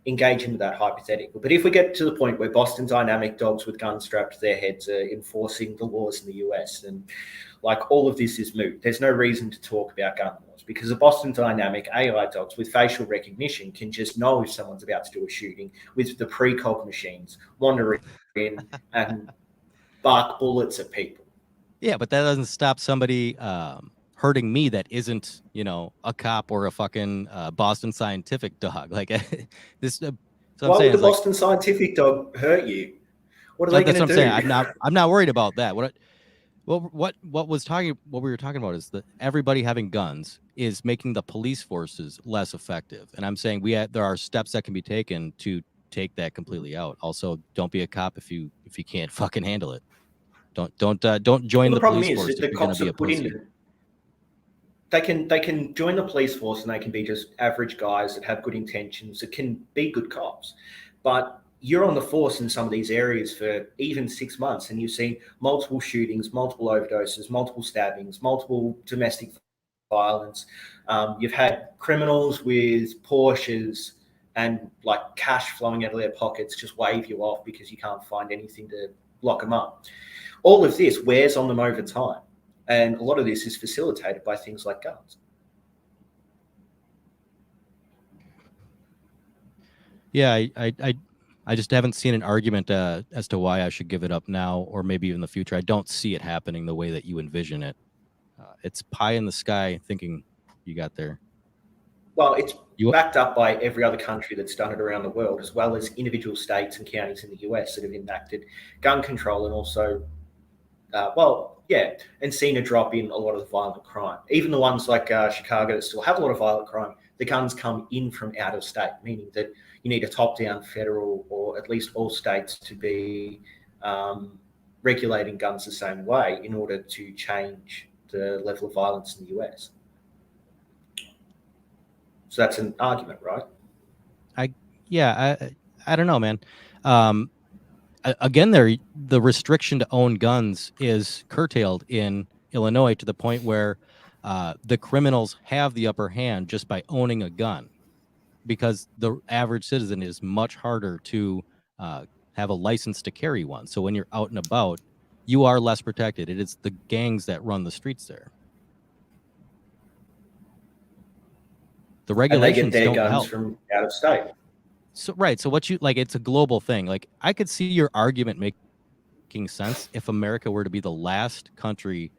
S3: engaging with that hypothetical. But if we get to the point where Boston Dynamic dogs with guns strapped to their heads are enforcing the laws in the US, then like all of this is moot. There's no reason to talk about gun laws because the Boston Dynamic AI dogs with facial recognition can just know if someone's about to do a shooting with the precog machines wandering in and bark bullets at people.
S1: Yeah, but that doesn't stop somebody hurting me that isn't, a cop or a fucking Boston Scientific dog. Like this. So
S3: why would the Boston Scientific dog hurt you? What are they going to do?
S1: That's what I'm saying. I'm not worried about that. What we were talking about is that everybody having guns is making the police forces less effective. And I'm saying there are steps that can be taken to take that completely out. Also, don't be a cop if you can't fucking handle it. Don't join the police force if you're going to be a pussy.
S3: they can join the police force and they can be just average guys that have good intentions, that can be good cops. But you're on the force in some of these areas for even 6 months, and you've seen multiple shootings, multiple overdoses, multiple stabbings, multiple domestic violence. You've had criminals with Porsches and like cash flowing out of their pockets just wave you off because you can't find anything to lock them up. All of this wears on them over time. And a lot of this is facilitated by things like guns.
S1: Yeah, I just haven't seen an argument as to why I should give it up now or maybe even in the future. I don't see it happening the way that you envision it. It's pie in the sky thinking you got there.
S3: Well, it's backed up by every other country that's done it around the world, as well as individual states and counties in the US that have enacted gun control and also, and seen a drop in a lot of the violent crime. Even the ones like Chicago that still have a lot of violent crime, the guns come in from out of state, meaning that you need a top-down federal or at least all states to be regulating guns the same way in order to change the level of violence in the US. So that's an argument, right?
S1: I don't know, man. Again, the restriction to own guns is curtailed in Illinois to the point where the criminals have the upper hand just by owning a gun, because the average citizen is much harder to have a license to carry one. So when you're out and about, you are less protected. It is the gangs that run the streets there. The regulations
S3: and they get their
S1: don't
S3: guns
S1: help.
S3: from out of state.
S1: So right. So what you like, it's a global thing. Like I could see your argument making sense if America were to be the last country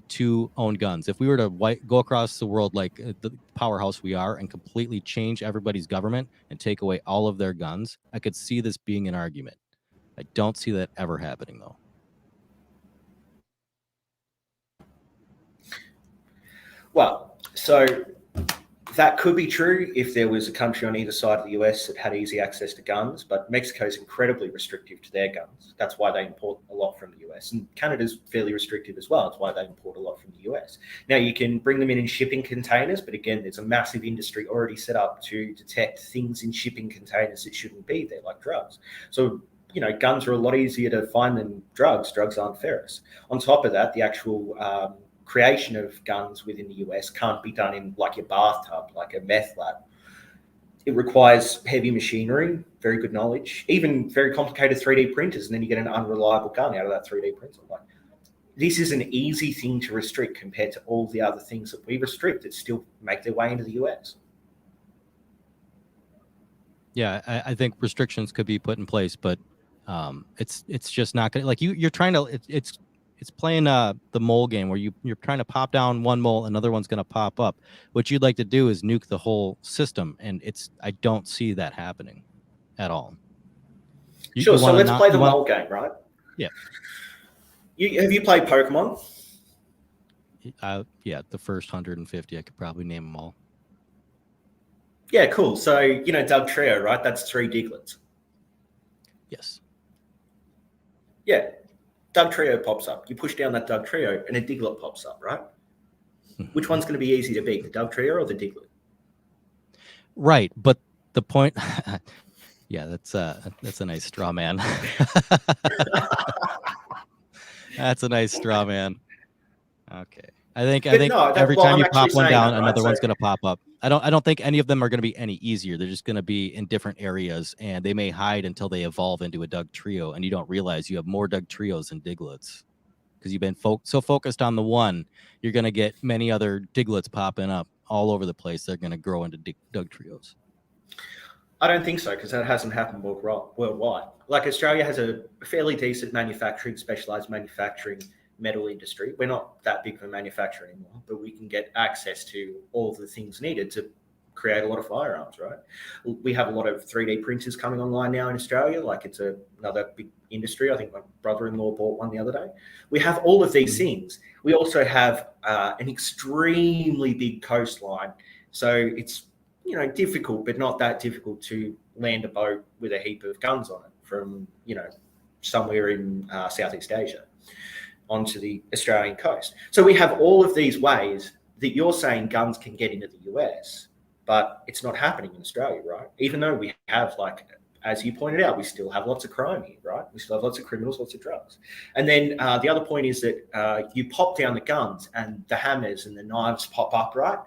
S1: to own guns. If we were to go across the world like the powerhouse we are and completely change everybody's government and take away all of their guns, I could see this being an argument. I don't see that ever happening though.
S3: Well, so that could be true if there was a country on either side of the US that had easy access to guns, but Mexico is incredibly restrictive to their guns. That's why they import a lot from the US. And Canada's fairly restrictive as well. That's why they import a lot from the US. Now, you can bring them in shipping containers, but again, there's a massive industry already set up to detect things in shipping containers that shouldn't be there, like drugs. So, guns are a lot easier to find than drugs. Drugs aren't ferrous. On top of that, the actual creation of guns within the US can't be done in like your bathtub, like a meth lab. It requires heavy machinery, very good knowledge, even very complicated 3D printers, and then you get an unreliable gun out of that 3D printer. Like, this is an easy thing to restrict compared to all the other things that we restrict that still make their way into the US.
S1: Yeah, I think restrictions could be put in place, but it's just not gonna, like you're trying to it's playing the mole game where you're trying to pop down one mole, another one's going to pop up. What you'd like to do is nuke the whole system, and I don't see that happening at all.
S3: So let's play the mole game, right?
S1: Yeah.
S3: Have you played Pokemon?
S1: Yeah, the first 150, I could probably name them all.
S3: Yeah, cool. So, Doug Trio, right? That's 3 Digletts.
S1: Yes.
S3: Yeah. Doug Trio pops up. You push down that Doug Trio and a Diglett pops up, right? Which one's going to be easy to beat, the Doug Trio or the Diglett?
S1: Right, but the point, yeah, that's a nice straw man. That's a nice straw man. Okay, I think every time you pop one down, another one's going to pop up. I don't think any of them are going to be any easier. They're just going to be in different areas, and they may hide until they evolve into a Doug Trio, and you don't realize you have more Doug Trios than Digletts because you've been so focused on the one. You're going to get many other Digletts popping up all over the place. They're going to grow into Doug Trios.
S3: I don't think so, because that hasn't happened worldwide. Like, Australia has a fairly decent specialized manufacturing metal industry. We're not that big of a manufacturer anymore, but we can get access to all of the things needed to create a lot of firearms, right? We have a lot of 3D printers coming online now in Australia. Like, it's another big industry. I think my brother-in-law bought one the other day. We have all of these things. We also have an extremely big coastline. So it's, difficult, but not that difficult to land a boat with a heap of guns on it from, somewhere in Southeast Asia onto the Australian coast. So we have all of these ways that you're saying guns can get into the US, but it's not happening in Australia, right? Even though we have, like, as you pointed out, we still have lots of crime here, right? We still have lots of criminals, lots of drugs. And then the other point is that you pop down the guns and the hammers and the knives pop up, right?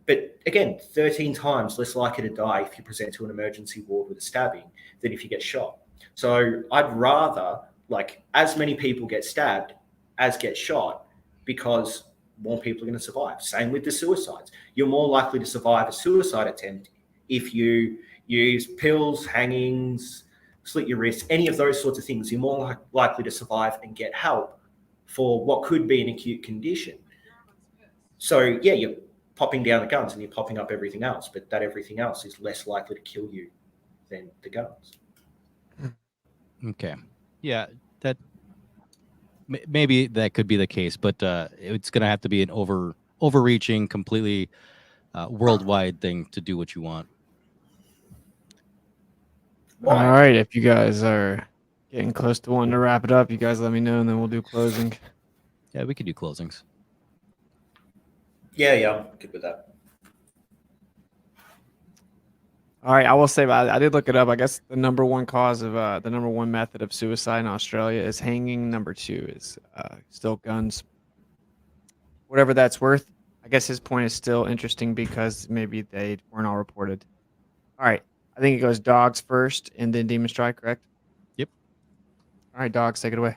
S3: But again, 13 times less likely to die if you present to an emergency ward with a stabbing than if you get shot. So I'd rather, like, as many people get stabbed as get shot, because more people are going to survive. Same with the suicides. You're more likely to survive a suicide attempt if you use pills, hangings, slit your wrists, any of those sorts of things. You're more likely to survive and get help for what could be an acute condition. So yeah, you're popping down the guns and you're popping up everything else, but that everything else is less likely to kill you than the guns.
S1: Okay. Yeah, that maybe that could be the case, but it's going to have to be an overreaching, completely worldwide thing to do what you want.
S3: Why?
S2: All right, if you guys are getting close to wanting to wrap it up, you guys let me know, and then we'll do closing.
S1: Yeah, we could do closings.
S3: Yeah, I'm good with that.
S2: All right, I will say, I did look it up. I guess the number one cause of the number one method of suicide in Australia is hanging. Number two is still guns. Whatever that's worth. I guess his point is still interesting because maybe they weren't all reported. All right, I think it goes dogs first and then Demonstryde, correct?
S1: Yep.
S2: All right, dogs, take it away.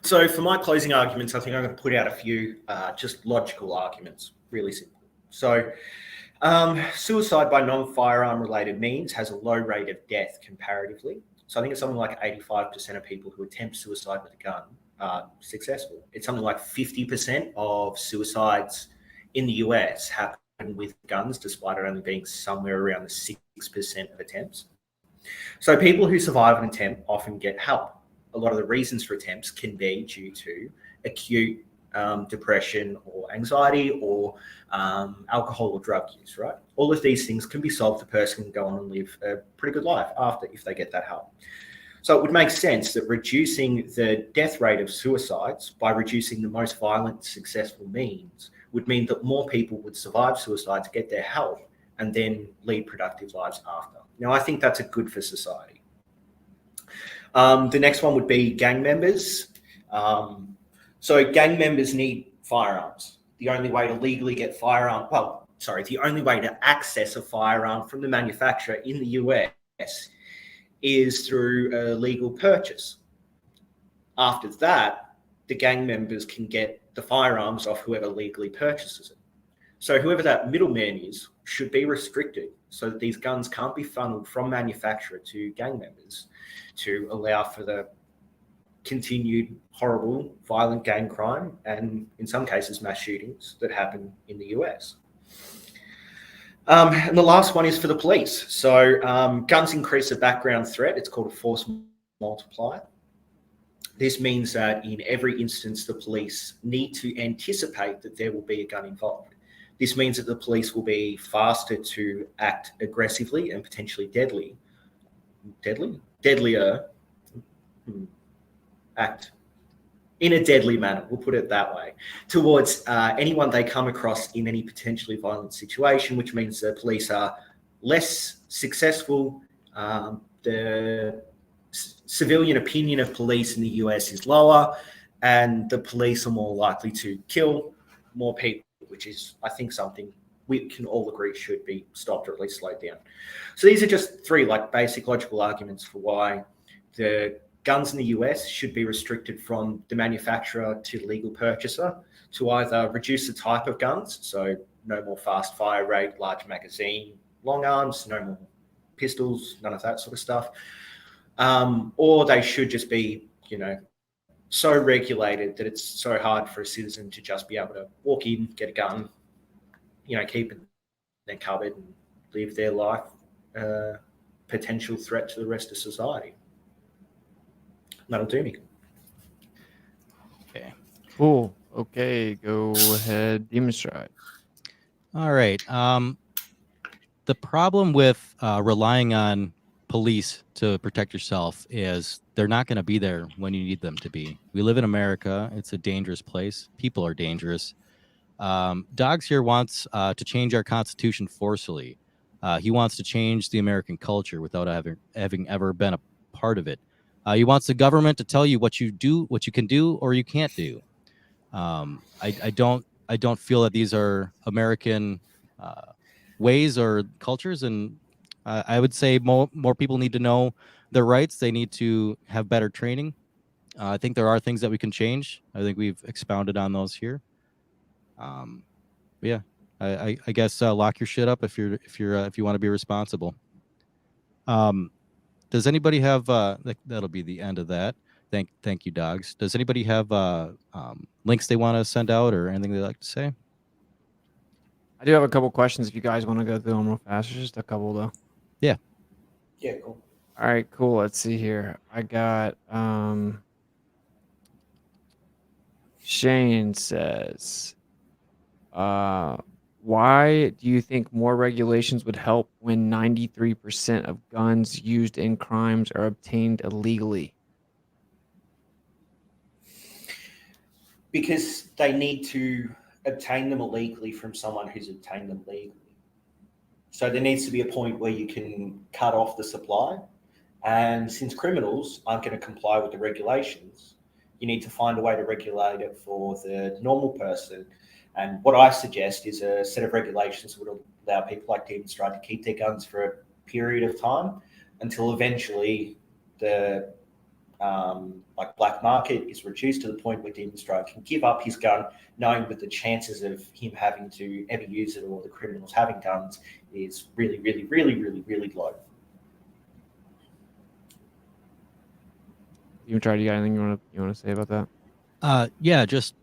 S3: So for my closing arguments, I think I'm going to put out a few just logical arguments, really simple. So suicide by non-firearm related means has a low rate of death comparatively. So I think it's something like 85% of people who attempt suicide with a gun are successful. It's something like 50% of suicides in the US happen with guns, despite it only being somewhere around the 6% of attempts. So people who survive an attempt often get help. A lot of the reasons for attempts can be due to acute depression or anxiety or alcohol or drug use, right? All of these things can be solved. The person can go on and live a pretty good life after, if they get that help. So it would make sense that reducing the death rate of suicides by reducing the most violent successful means would mean that more people would survive suicides, get their help, and then lead productive lives after. Now, I think that's a good for society. The next one would be gang members. So gang members need firearms. The only way to legally get the only way to access a firearm from the manufacturer in the US is through a legal purchase. After that, the gang members can get the firearms off whoever legally purchases it. So whoever that middleman is should be restricted so that these guns can't be funneled from manufacturer to gang members to allow for the continued horrible, violent gang crime and, in some cases, mass shootings that happen in the US. And the last one is for the police. So guns increase a background threat. It's called a force multiplier. This means that in every instance, the police need to anticipate that there will be a gun involved. This means that the police will be faster to act aggressively and potentially deadlier, act in a deadly manner, we'll put it that way, towards anyone they come across in any potentially violent situation, which means the police are less successful. The civilian opinion of police in the US is lower, and the police are more likely to kill more people, which is, I think, something we can all agree should be stopped or at least slowed down. So these are just three basic logical arguments for why the guns in the US should be restricted from the manufacturer to the legal purchaser to either reduce the type of guns, so no more fast fire rate, large magazine, long arms, no more pistols, none of that sort of stuff. Or they should just be, so regulated that it's so hard for a citizen to just be able to walk in, get a gun, keep it in their cupboard and live their life, potential threat to the rest of society. That'll do me.
S1: Okay.
S2: Cool. Okay, go ahead, Demonstryde.
S1: All right. The problem with relying on police to protect yourself is they're not going to be there when you need them to be. We live in America. It's a dangerous place. People are dangerous. Dogs here wants to change our constitution forcefully. He wants to change the American culture without having ever been a part of it. He wants the government to tell you what you can do, or you can't do. I don't feel that these are American ways or cultures, and I would say more people need to know their rights. They need to have better training. I think there are things that we can change. I think we've expounded on those here. But yeah, I guess lock your shit up if you want to be responsible. Does anybody have that'll be the end of that. Thank you, dogs. Does anybody have links they want to send out or anything they'd like to say?
S2: I do have a couple questions if you guys want to go through them real fast. There's just a couple though.
S3: Yeah, cool.
S2: All right, cool. Let's see here. I got Shane says, why do you think more regulations would help when 93% of guns used in crimes are obtained illegally?
S3: Because they need to obtain them illegally from someone who's obtained them legally. So there needs to be a point where you can cut off the supply. And since criminals aren't going to comply with the regulations, you need to find a way to regulate it for the normal person. And what I suggest is a set of regulations that would allow people like Demonstryde to keep their guns for a period of time until eventually the black market is reduced to the point where Demonstryde can give up his gun, knowing that the chances of him having to ever use it or the criminals having guns is really, really, really, really, really low.
S2: Demonstryde, you got anything you want to say about that?
S1: Yeah, just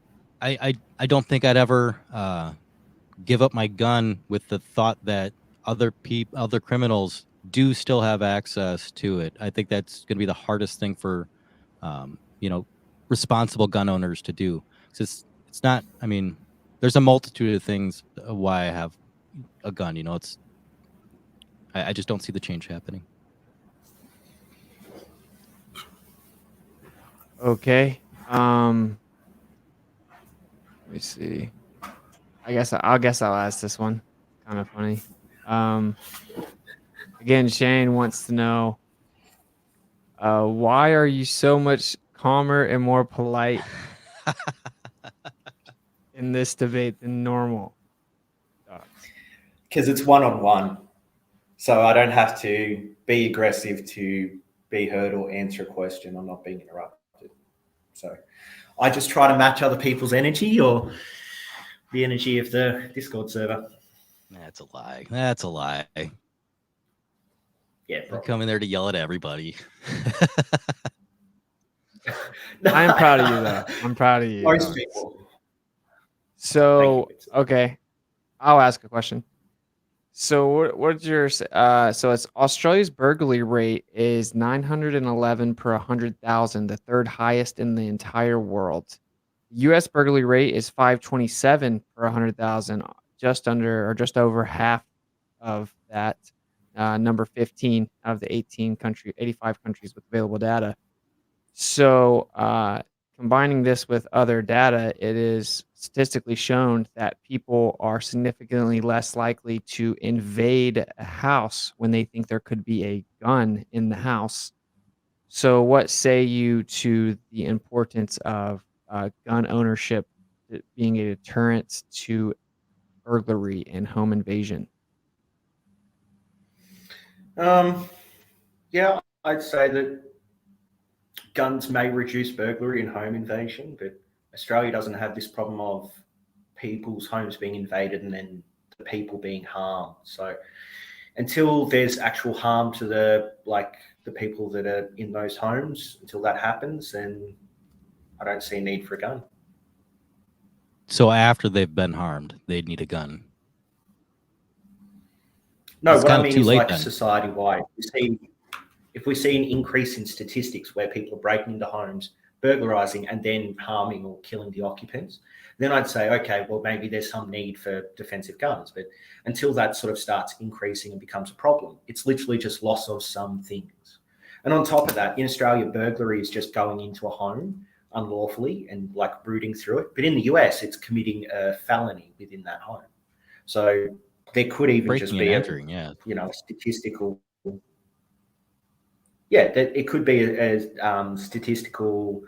S1: I don't think I'd ever give up my gun with the thought that other criminals do still have access to it. I think that's going to be the hardest thing for responsible gun owners to do. It's not. I mean, there's a multitude of things why I have a gun. I just don't see the change happening.
S2: Okay. Let me see. I guess I'll ask this one. Kind of funny. Again, Shane wants to know, why are you so much calmer and more polite in this debate than normal?
S3: Because it's one-on-one. So I don't have to be aggressive to be heard or answer a question. I'm not being interrupted. So I just try to match other people's energy or the energy of the Discord server.
S1: That's a lie.
S3: Yeah,
S1: you come in there to yell at everybody.
S2: I am proud of you, though. I'm proud of you.
S3: Most people.
S2: So, okay, I'll ask a question. So, what's your so it's Australia's burglary rate is 911 per 100,000, the third highest in the entire world. U.S. burglary rate is 527 per 100,000, just under or just over half of that. Number 15 out of the 85 countries with available data. So, combining this with other data, it is statistically shown that people are significantly less likely to invade a house when they think there could be a gun in the house. So, what say you to the importance of gun ownership being a deterrent to burglary and home invasion?
S3: Yeah, I'd say that guns may reduce burglary and home invasion, but Australia doesn't have this problem of people's homes being invaded and then the people being harmed. So until there's actual harm to the people that are in those homes, until that happens, then I don't see a need for a gun.
S1: So after they've been harmed, they'd need a gun.
S3: No, what I mean is like society-wide. If we see an increase in statistics where people are breaking into homes, burglarizing, and then harming or killing the occupants, then I'd say, okay, well, maybe there's some need for defensive guns. But until that sort of starts increasing and becomes a problem, it's literally just loss of some things. And on top of that, in Australia, burglary is just going into a home unlawfully and like rooting through it. But in the US, it's committing a felony within that home. So there could even just
S1: Breaking and
S3: be
S1: entering, yeah.
S3: a statistical. Yeah, that it could be a statistical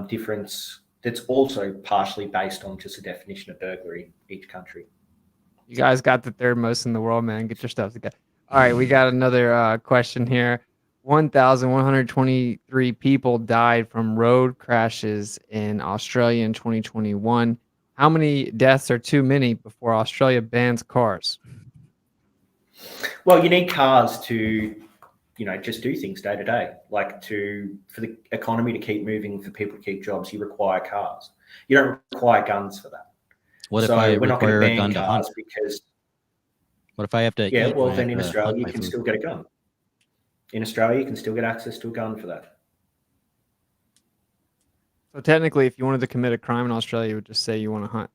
S3: difference that's also partially based on just the definition of burglary in each country.
S2: You guys got the third most in the world, man. Get your stuff together. All right, we got another question here. 1,123 people died from road crashes in Australia in 2021. How many deaths are too many before Australia bans cars?
S3: Well, you need cars to, just do things day to day. Like for the economy to keep moving, for people to keep jobs, you require cars. You don't require guns for that.
S1: What if I
S3: we're not going to
S1: require a
S3: ban
S1: gun to hunt?
S3: cars because
S1: What if I have to
S3: yeah,
S1: eat
S3: well
S1: and I
S3: then
S1: have
S3: in
S1: to
S3: Australia
S1: hunt
S3: you
S1: my
S3: can
S1: food?
S3: still get a gun. In Australia, you can still get access to a gun for that.
S2: So technically, if you wanted to commit a crime in Australia, you would just say you want to hunt.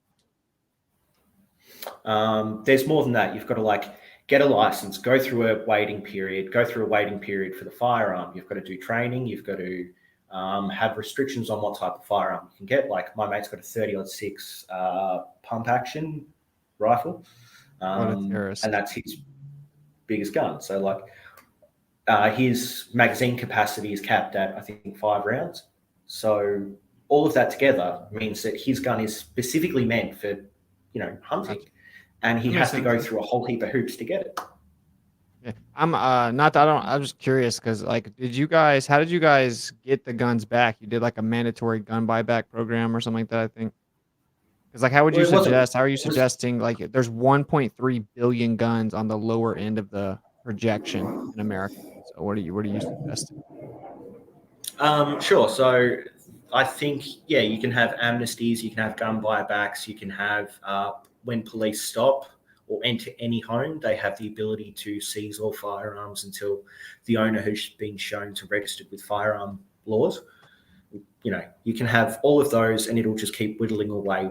S3: There's more than that. You've got to get a license, go through a waiting period for the firearm. You've got to do training. You've got to have restrictions on what type of firearm you can get. Like my mate's got a 30-06 pump action rifle,
S2: What a terrorist.
S3: and that's his biggest gun. So his magazine capacity is capped at, I think, 5 rounds. So all of that together means that his gun is specifically meant for, hunting.
S2: Gotcha.
S3: And he
S2: That
S3: has
S2: makes
S3: to go
S2: sense.
S3: through a whole heap of hoops to get it.
S2: Yeah. I'm just curious because how did you guys get the guns back? You did like a mandatory gun buyback program or something like that, I think. Because how would you
S3: Well,
S2: suggest? How are you
S3: it was
S2: suggesting there's 1.3 billion guns on the lower end of the projection in America? So what are you suggesting?
S3: Sure. So I think, you can have amnesties, you can have gun buybacks, you can have, when police stop or enter any home, they have the ability to seize all firearms until the owner has been shown to register with firearm laws. You can have all of those and it'll just keep whittling away,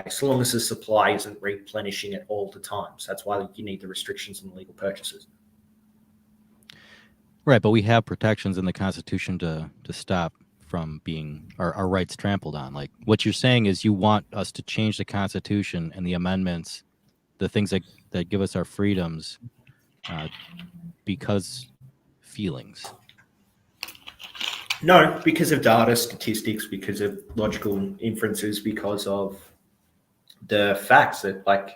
S3: so long as the supply isn't replenishing at all the times. That's why you need the restrictions on illegal purchases.
S1: Right, but we have protections in the Constitution to stop from being our rights trampled on. Like what you're saying is you want us to change the Constitution and the amendments, the things that give us our freedoms, because feelings.
S3: No, because of data, statistics, because of logical inferences, because of the facts that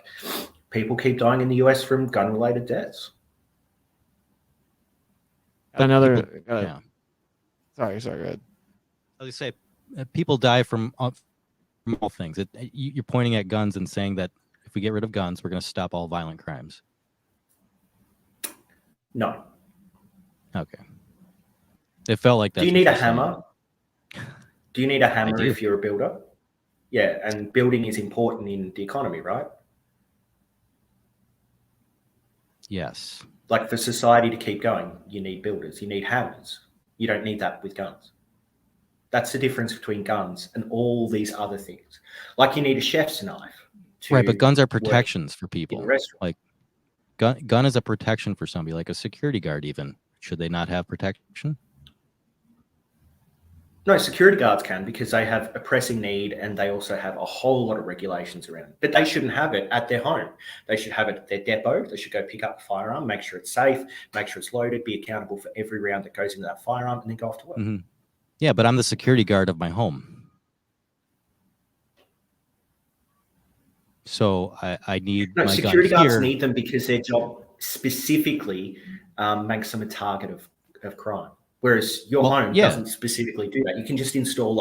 S3: people keep dying in the US from gun-related deaths.
S2: Another.
S1: Yeah.
S2: Sorry. Go ahead.
S1: I was say people die from all things. You're pointing at guns and saying that if we get rid of guns, we're going to stop all violent crimes.
S3: No.
S1: Okay. It felt like that.
S3: Do you need a hammer? Do you need a hammer
S1: do.
S3: if you're a builder? Yeah, and building is important in the economy, right?
S1: Yes.
S3: Like for society to keep going, you need builders, you need hammers. You don't need that with guns. That's the difference between guns and all these other things. Like you need a chef's knife.
S1: Right, but guns are protections for people.
S3: In a restaurant.
S1: Like gun is a protection for somebody, like a security guard even. Should they not have protection?
S3: No, security guards can because they have a pressing need and they also have a whole lot of regulations around it. But they shouldn't have it at their home. They should have it at their depot. They should go pick up the firearm, make sure it's safe, make sure it's loaded, be accountable for every round that goes into that firearm, and then go off to work.
S1: Mm-hmm. Yeah, but I'm the security guard of my home. So I need my
S3: security
S1: gun
S3: guards
S1: here.
S3: need them because their job specifically makes them a target of crime. Whereas your home doesn't specifically do that. You can just install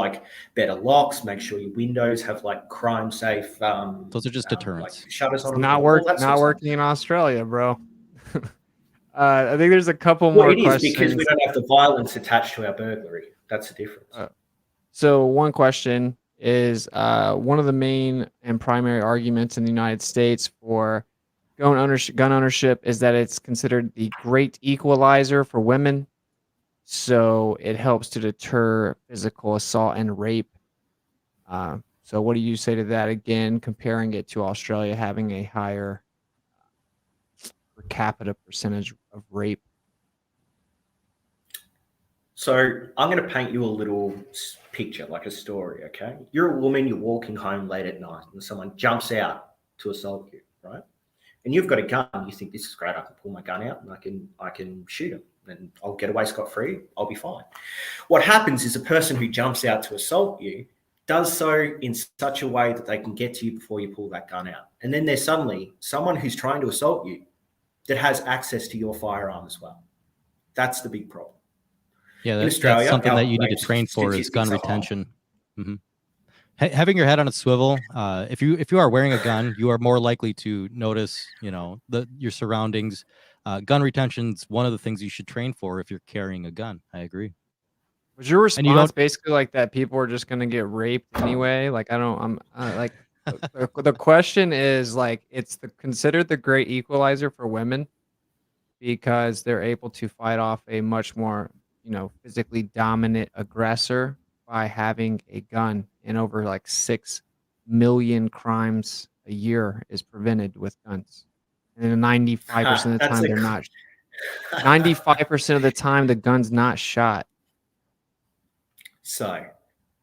S3: better locks, make sure your windows have crime safe.
S1: Those are just deterrents.
S3: Shutters on.
S2: Not working in Australia, bro. I think there's a couple more questions.
S3: It is because we don't have the violence attached to our burglary. That's the difference.
S2: So one question is one of the main and primary arguments in the United States for gun ownership is that it's considered the great equalizer for women. So it helps to deter physical assault and rape. So what do you say to that? Again, comparing it to Australia having a higher per capita percentage of rape.
S3: So I'm going to paint you a little picture, like a story, okay? You're a woman, you're walking home late at night, and someone jumps out to assault you, right? And you've got a gun. You think, this is great. I can pull my gun out and I can shoot him, and I'll get away scot-free. I'll be fine. What happens is a person who jumps out to assault you does so in such a way that they can get to you before you pull that gun out. And then there's suddenly someone who's trying to assault you that has access to your firearm as well. That's the big problem.
S1: Yeah,
S3: In Australia,
S1: that's something that you need to
S3: rape
S1: train for is gun
S3: statistics are high.
S1: retention. Mhm. Having your head on a swivel, if you are wearing a gun, you are more likely to notice, your surroundings. Gun retention's one of the things you should train for if you're carrying a gun. I agree.
S2: Was your
S1: And you don't.
S2: response basically like that people are just gonna get raped anyway? Like, I don't, like, the question is like, it's considered the great equalizer for women because they're able to fight off a much more, physically dominant aggressor by having a gun, and over like 6 million crimes a year is prevented with guns. And then 95% of the time they're not. 95% of the time the gun's not shot.
S3: So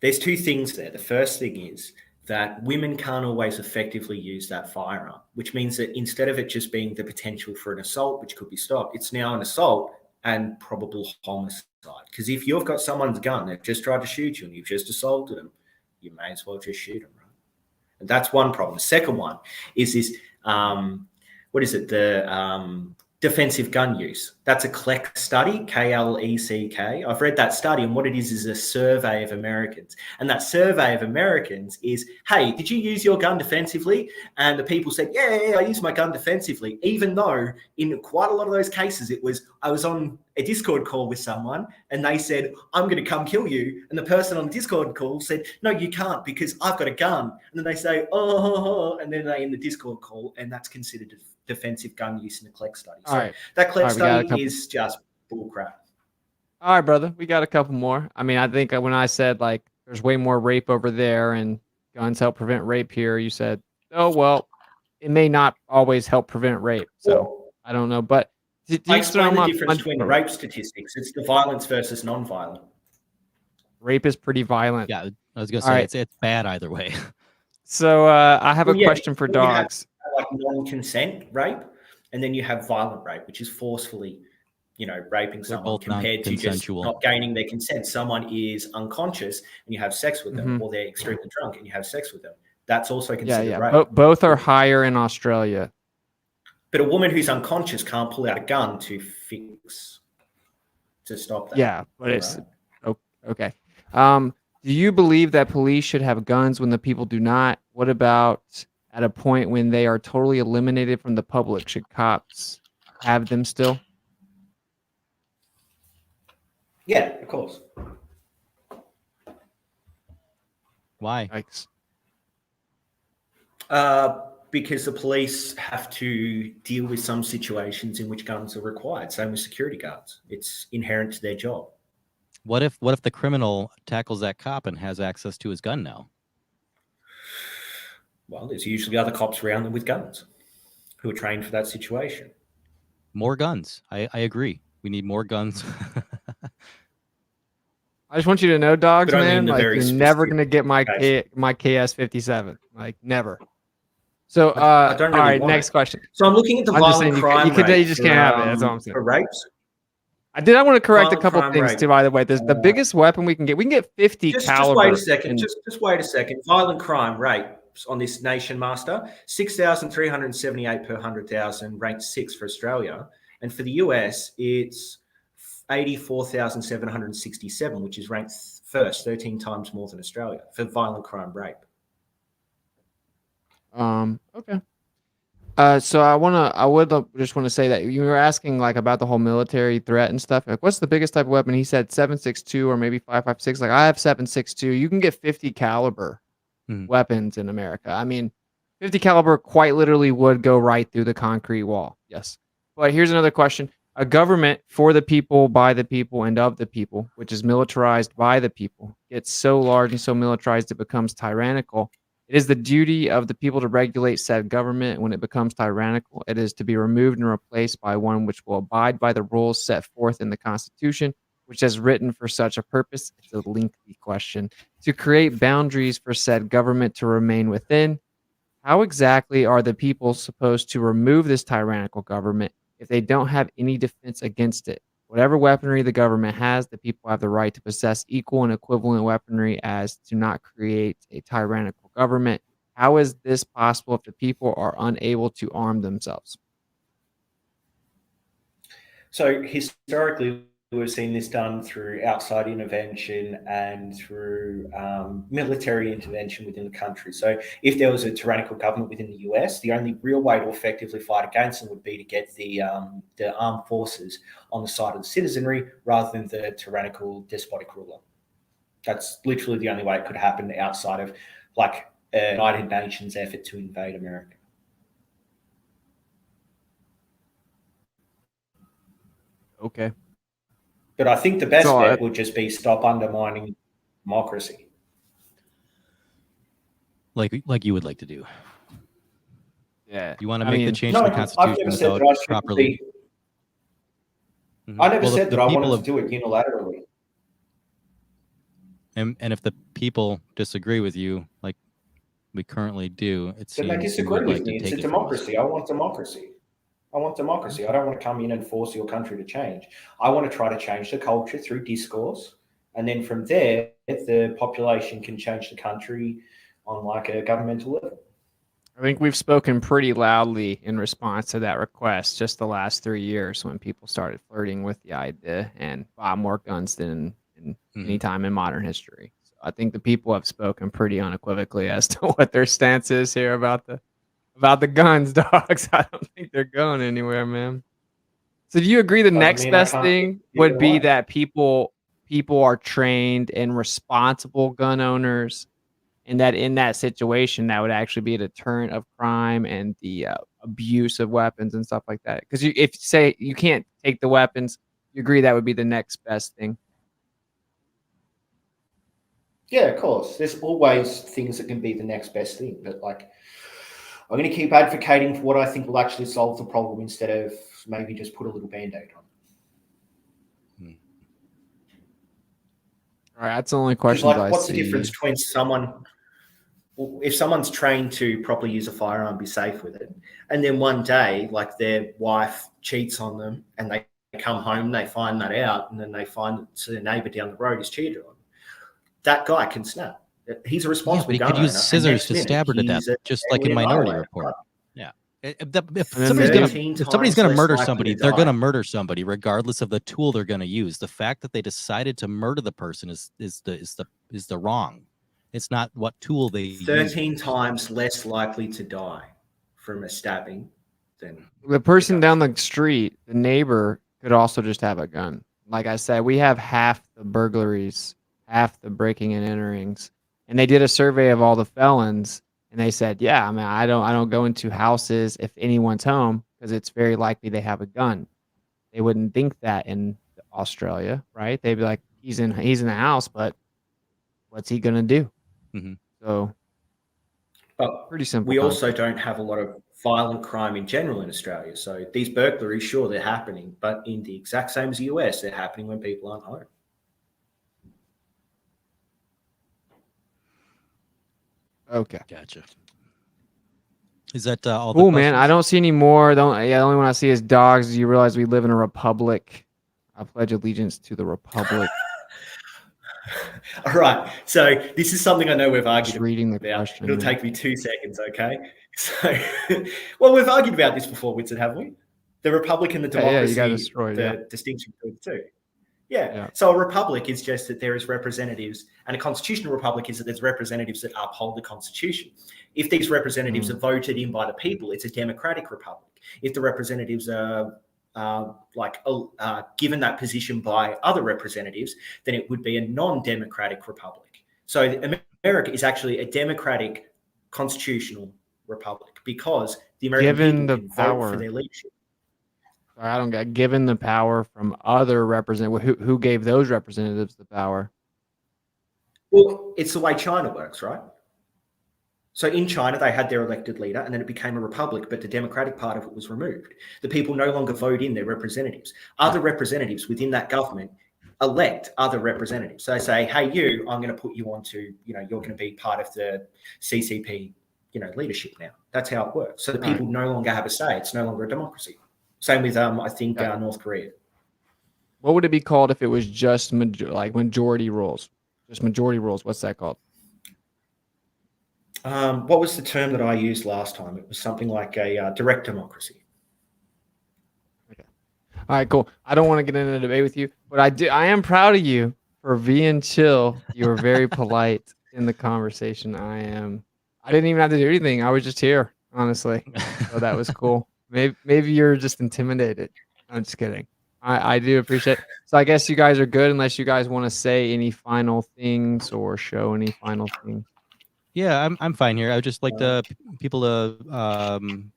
S3: there's two things there. The first thing is that women can't always effectively use that firearm, which means that instead of it just being the potential for an assault, which could be stopped, it's now an assault and probable homicide. Because if you've got someone's gun, they've just tried to shoot you and you've just assaulted them, you may as well just shoot them, right? And that's one problem. The second one is this, the defensive gun use. That's a CLEC study, K-L-E-C-K. I've read that study, and what it is a survey of Americans. And that survey of Americans is, hey, did you use your gun defensively? And the people said, yeah, I used my gun defensively, even though in quite a lot of those cases, I was on a Discord call with someone and they said, I'm going to come kill you. And the person on the Discord call said, no, you can't because I've got a gun. And then they say, oh, and then they in the Discord call, and that's considered defensive gun use in the CLEC study. So that CLEC study is just bullcrap.
S2: All right, brother. We got a couple more. I mean, I think when I said like there's way more rape over there and guns help prevent rape here, you said, oh, well, it may not always help prevent rape. So I don't know. But
S3: I explain the difference between rape statistics. It's the violence versus non-violent.
S2: Rape is pretty violent.
S1: Yeah, I was going to say, it's bad either way.
S2: So I have a question for dogs.
S3: Like non-consent rape, and then you have violent rape, which is forcefully, raping someone compared to just not gaining their consent. Someone is unconscious and you have sex with them, or they're extremely drunk and you have sex with them. That's also considered rape.
S2: Both are higher in Australia.
S3: But a woman who's unconscious can't pull out a gun to stop that.
S2: Yeah, but it's okay. Do you believe that police should have guns when the people do not? What about at a point when they are totally eliminated from the public? Should cops have them still?
S3: Yeah, of course.
S1: Why?
S2: Yikes.
S3: Because the police have to deal with some situations in which guns are required. Same with security guards. It's inherent to their job.
S1: What if the criminal tackles that cop and has access to his gun now?
S3: Well, there's usually other cops around them with guns who are trained for that situation.
S1: More guns. I agree. We need more guns.
S2: I just want you to know, dogs, man, like you're never going to get my KS57. Like, never. So,
S3: I don't really
S2: all right, next question.
S3: So I'm looking at the violent crime rate.
S2: You just can't have it. That's all I'm saying.
S3: For rapes?
S2: I want to correct a couple things too, by the way. There's the biggest weapon we can get 50 caliber.
S3: Just wait a second. Just wait a second. Violent crime rates on this Nation Master, 6,378 per 100,000, ranked 6th for Australia. And for the US, it's 84,767, which is ranked first, 13 times more than Australia for violent crime rape.
S2: Okay. So I would just want to say that you were asking like about the whole military threat and stuff. Like, what's the biggest type of weapon? He said 7.62 or maybe 5.56. Like, I have 7.62. You can get 50 caliber weapons in America. I mean, 50 caliber quite literally would go right through the concrete wall. Yes. But here's another question. A government for the people, by the people, and of the people, which is militarized by the people, gets so large and so militarized it becomes tyrannical. It is the duty of the people to regulate said government. When it becomes tyrannical, it is to be removed and replaced by one which will abide by the rules set forth in the Constitution, which is written for such a purpose. It's a lengthy question. To create boundaries for said government to remain within. How exactly are the people supposed to remove this tyrannical government if they don't have any defense against it? Whatever weaponry the government has, the people have the right to possess equal and equivalent weaponry as to not create a tyrannical government. How is this possible if the people are unable to arm themselves?
S3: So historically, we've seen this done through outside intervention and through military intervention within the country. So if there was a tyrannical government within the US, the only real way to effectively fight against them would be to get the armed forces on the side of the citizenry rather than the tyrannical despotic ruler. That's literally the only way it could happen outside of like a United Nations effort to invade America.
S2: Okay.
S3: But I think the best
S2: So,
S3: bet would just be stop undermining democracy.
S1: Like you would like to do.
S2: Yeah.
S1: You want to
S2: I
S1: make the
S2: mean,
S1: change
S3: No,
S1: to the
S3: I've
S1: Constitution
S3: never said
S1: without
S3: that I shouldn't
S1: properly.
S3: be. I never
S1: Well,
S3: said
S1: the
S3: that I
S1: people
S3: wanted to do it unilaterally.
S1: And if the people disagree with you, like we currently do, it
S3: Then they
S1: seems you
S3: disagree
S1: would
S3: with
S1: like
S3: me.
S1: to
S3: It's
S1: take
S3: a
S1: it from us.
S3: democracy. I want democracy. I want democracy. I don't want to come in and force your country to change. I want to try to change the culture through discourse. And then from there, the population can change the country on like a governmental level.
S2: I think we've spoken pretty loudly in response to that request just the last 3 years when people started flirting with the idea and bought more guns than in any time in modern history. So I think the people have spoken pretty unequivocally as to what their stance is here about the guns, dogs. I don't think they're going anywhere, man. So do you agree the
S3: Doesn't
S2: next
S3: mean I
S2: best
S3: can't
S2: thing
S3: get
S2: would
S3: it
S2: be
S3: away.
S2: that people are trained and responsible gun owners, and that in that situation, that would actually be a deterrent of crime and the abuse of weapons and stuff like that? Because if say you can't take the weapons, you agree that would be the next best thing.
S3: Yeah, of course. There's always things that can be the next best thing. But like, I'm going to keep advocating for what I think will actually solve the problem instead of maybe just put a little band-aid on it.
S2: All right, that's the only
S3: Because
S2: questions
S3: like,
S2: I
S3: what's the
S2: see.
S3: difference between if someone's trained to properly use a firearm, be safe with it, and then one day, like their wife cheats on them and they come home, they find that out, and then they find that their neighbor down the road is cheated on, that guy can snap. He's a
S1: Yeah,
S3: responsible
S1: but he
S3: gun
S1: could
S3: owner.
S1: use
S3: And
S1: scissors
S3: next
S1: to
S3: minute,
S1: stab her to death,
S3: he's a
S1: just like in
S3: family
S1: Minority
S3: annihilator,
S1: Report.
S3: right?
S1: Yeah. If
S2: And then
S1: somebody's
S2: they-
S1: gonna
S3: 13
S1: if somebody's
S3: times
S1: gonna
S3: less
S1: murder
S3: likely
S1: somebody,
S3: to
S1: they're gonna
S3: die.
S1: murder somebody regardless of the tool they're gonna use. The fact that they decided to murder the person is the wrong. It's not what tool they use.
S3: 13 times less likely to die from a stabbing than
S2: The person down the street, the neighbor, could also just have a gun. Like I said, we have half the burglaries, half the breaking and enterings, and they did a survey of all the felons, and they said, "Yeah, I mean, I don't go into houses if anyone's home because it's very likely they have a gun." They wouldn't think that in Australia, right? They'd be like, "He's in the house, but what's he gonna do?"
S1: Mhm.
S2: So
S3: But
S2: pretty simple
S3: we also
S2: concept.
S3: don't have a lot of violent crime in general in Australia. So these burglaries, sure, they're happening, but in the exact same as the US, they're happening when people aren't home.
S2: Okay.
S1: Gotcha. Is that all the
S2: Cool, man.
S1: questions?
S2: I don't see any more. The only one I see is dogs. You realize we live in a republic. I pledge allegiance to the republic.
S3: All right. So this is something I know we've argued
S2: Just reading the
S3: about.
S2: question.
S3: It'll
S2: man.
S3: take me 2 seconds, okay? So, well, we've argued about this before, Winston, haven't we? The republic and the
S2: Yeah,
S3: democracy,
S2: you got destroyed.
S3: the
S2: Yeah.
S3: distinction between the two. Yeah.
S2: Yeah.
S3: So a republic is just that there is representatives, and a constitutional republic is that there's representatives that uphold the constitution. If these representatives are voted in by the people, it's a democratic republic. If the representatives are given that position by other representatives, then it would be a non-democratic republic. So America is actually a democratic constitutional republic because the American
S2: Given
S3: people
S2: the
S3: can vote
S2: power.
S3: for their leadership.
S2: I don't get given the power from other representatives. Who gave those representatives the power?
S3: Well, it's the way China works, right? So in China, they had their elected leader and then it became a republic, but the democratic part of it was removed. The people no longer vote in their representatives. Other representatives within that government elect other representatives. So they say, hey, I'm going to put you onto, you're going to be part of the CCP, leadership now. That's how it works. So the people no longer have a say. It's no longer a democracy. Same with, I think, North Korea.
S2: What would it be called if it was just majority rules? Just majority rules. What's that called?
S3: What was the term that I used last time? It was something like a direct democracy.
S2: Okay. All right, cool. I don't want to get into a debate with you, but I am proud of you for being chill. You were very polite in the conversation. I didn't even have to do anything. I was just here, honestly. So that was cool. Maybe you're just intimidated. I'm just kidding. I do appreciate it. So I guess you guys are good unless you guys want to say any final things or show any final things.
S1: Yeah, I'm fine here. I would just like people to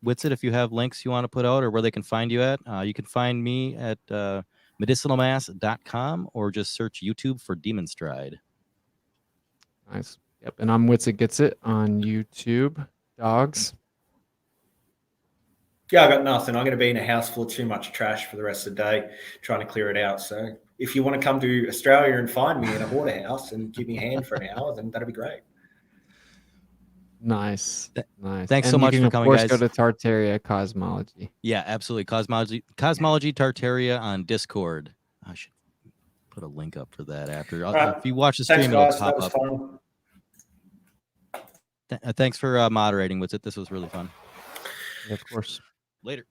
S1: Witsit, if you have links you want to put out or where they can find you at. You can find me at medicinalmass.com or just search YouTube for Demonstryde.
S2: Nice. Yep. And I'm Witsit Gets It on YouTube. Dogs.
S3: Yeah, I got nothing. I'm going to be in a house full of too much trash for the rest of the day, trying to clear it out. So if you want to come to Australia and find me in a hoarder house and give me a hand for an hour, then that'd be great.
S2: Nice. Nice.
S1: Thanks so much for coming, guys.
S2: Of course, go to Tartaria Cosmology.
S1: Yeah, absolutely. Cosmology Tartaria on Discord. I should put a link up for that after. If you watch the stream, it'll pop up.
S3: Fun.
S1: Thanks for moderating with it. This was really fun.
S2: Yeah, of course.
S1: Later.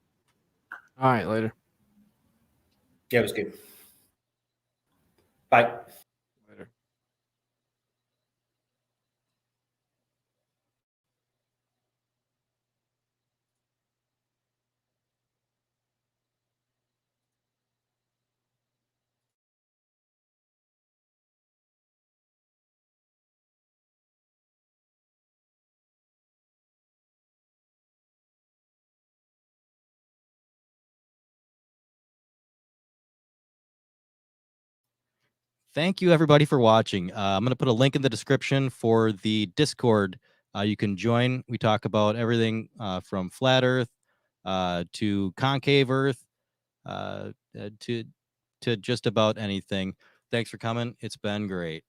S2: All right, later.
S3: Yeah, it was good. Bye.
S2: Later.
S1: Thank you, everybody, for watching. I'm going to put a link in the description for the Discord. You can join. We talk about everything from flat Earth to concave Earth to just about anything. Thanks for coming. It's been great.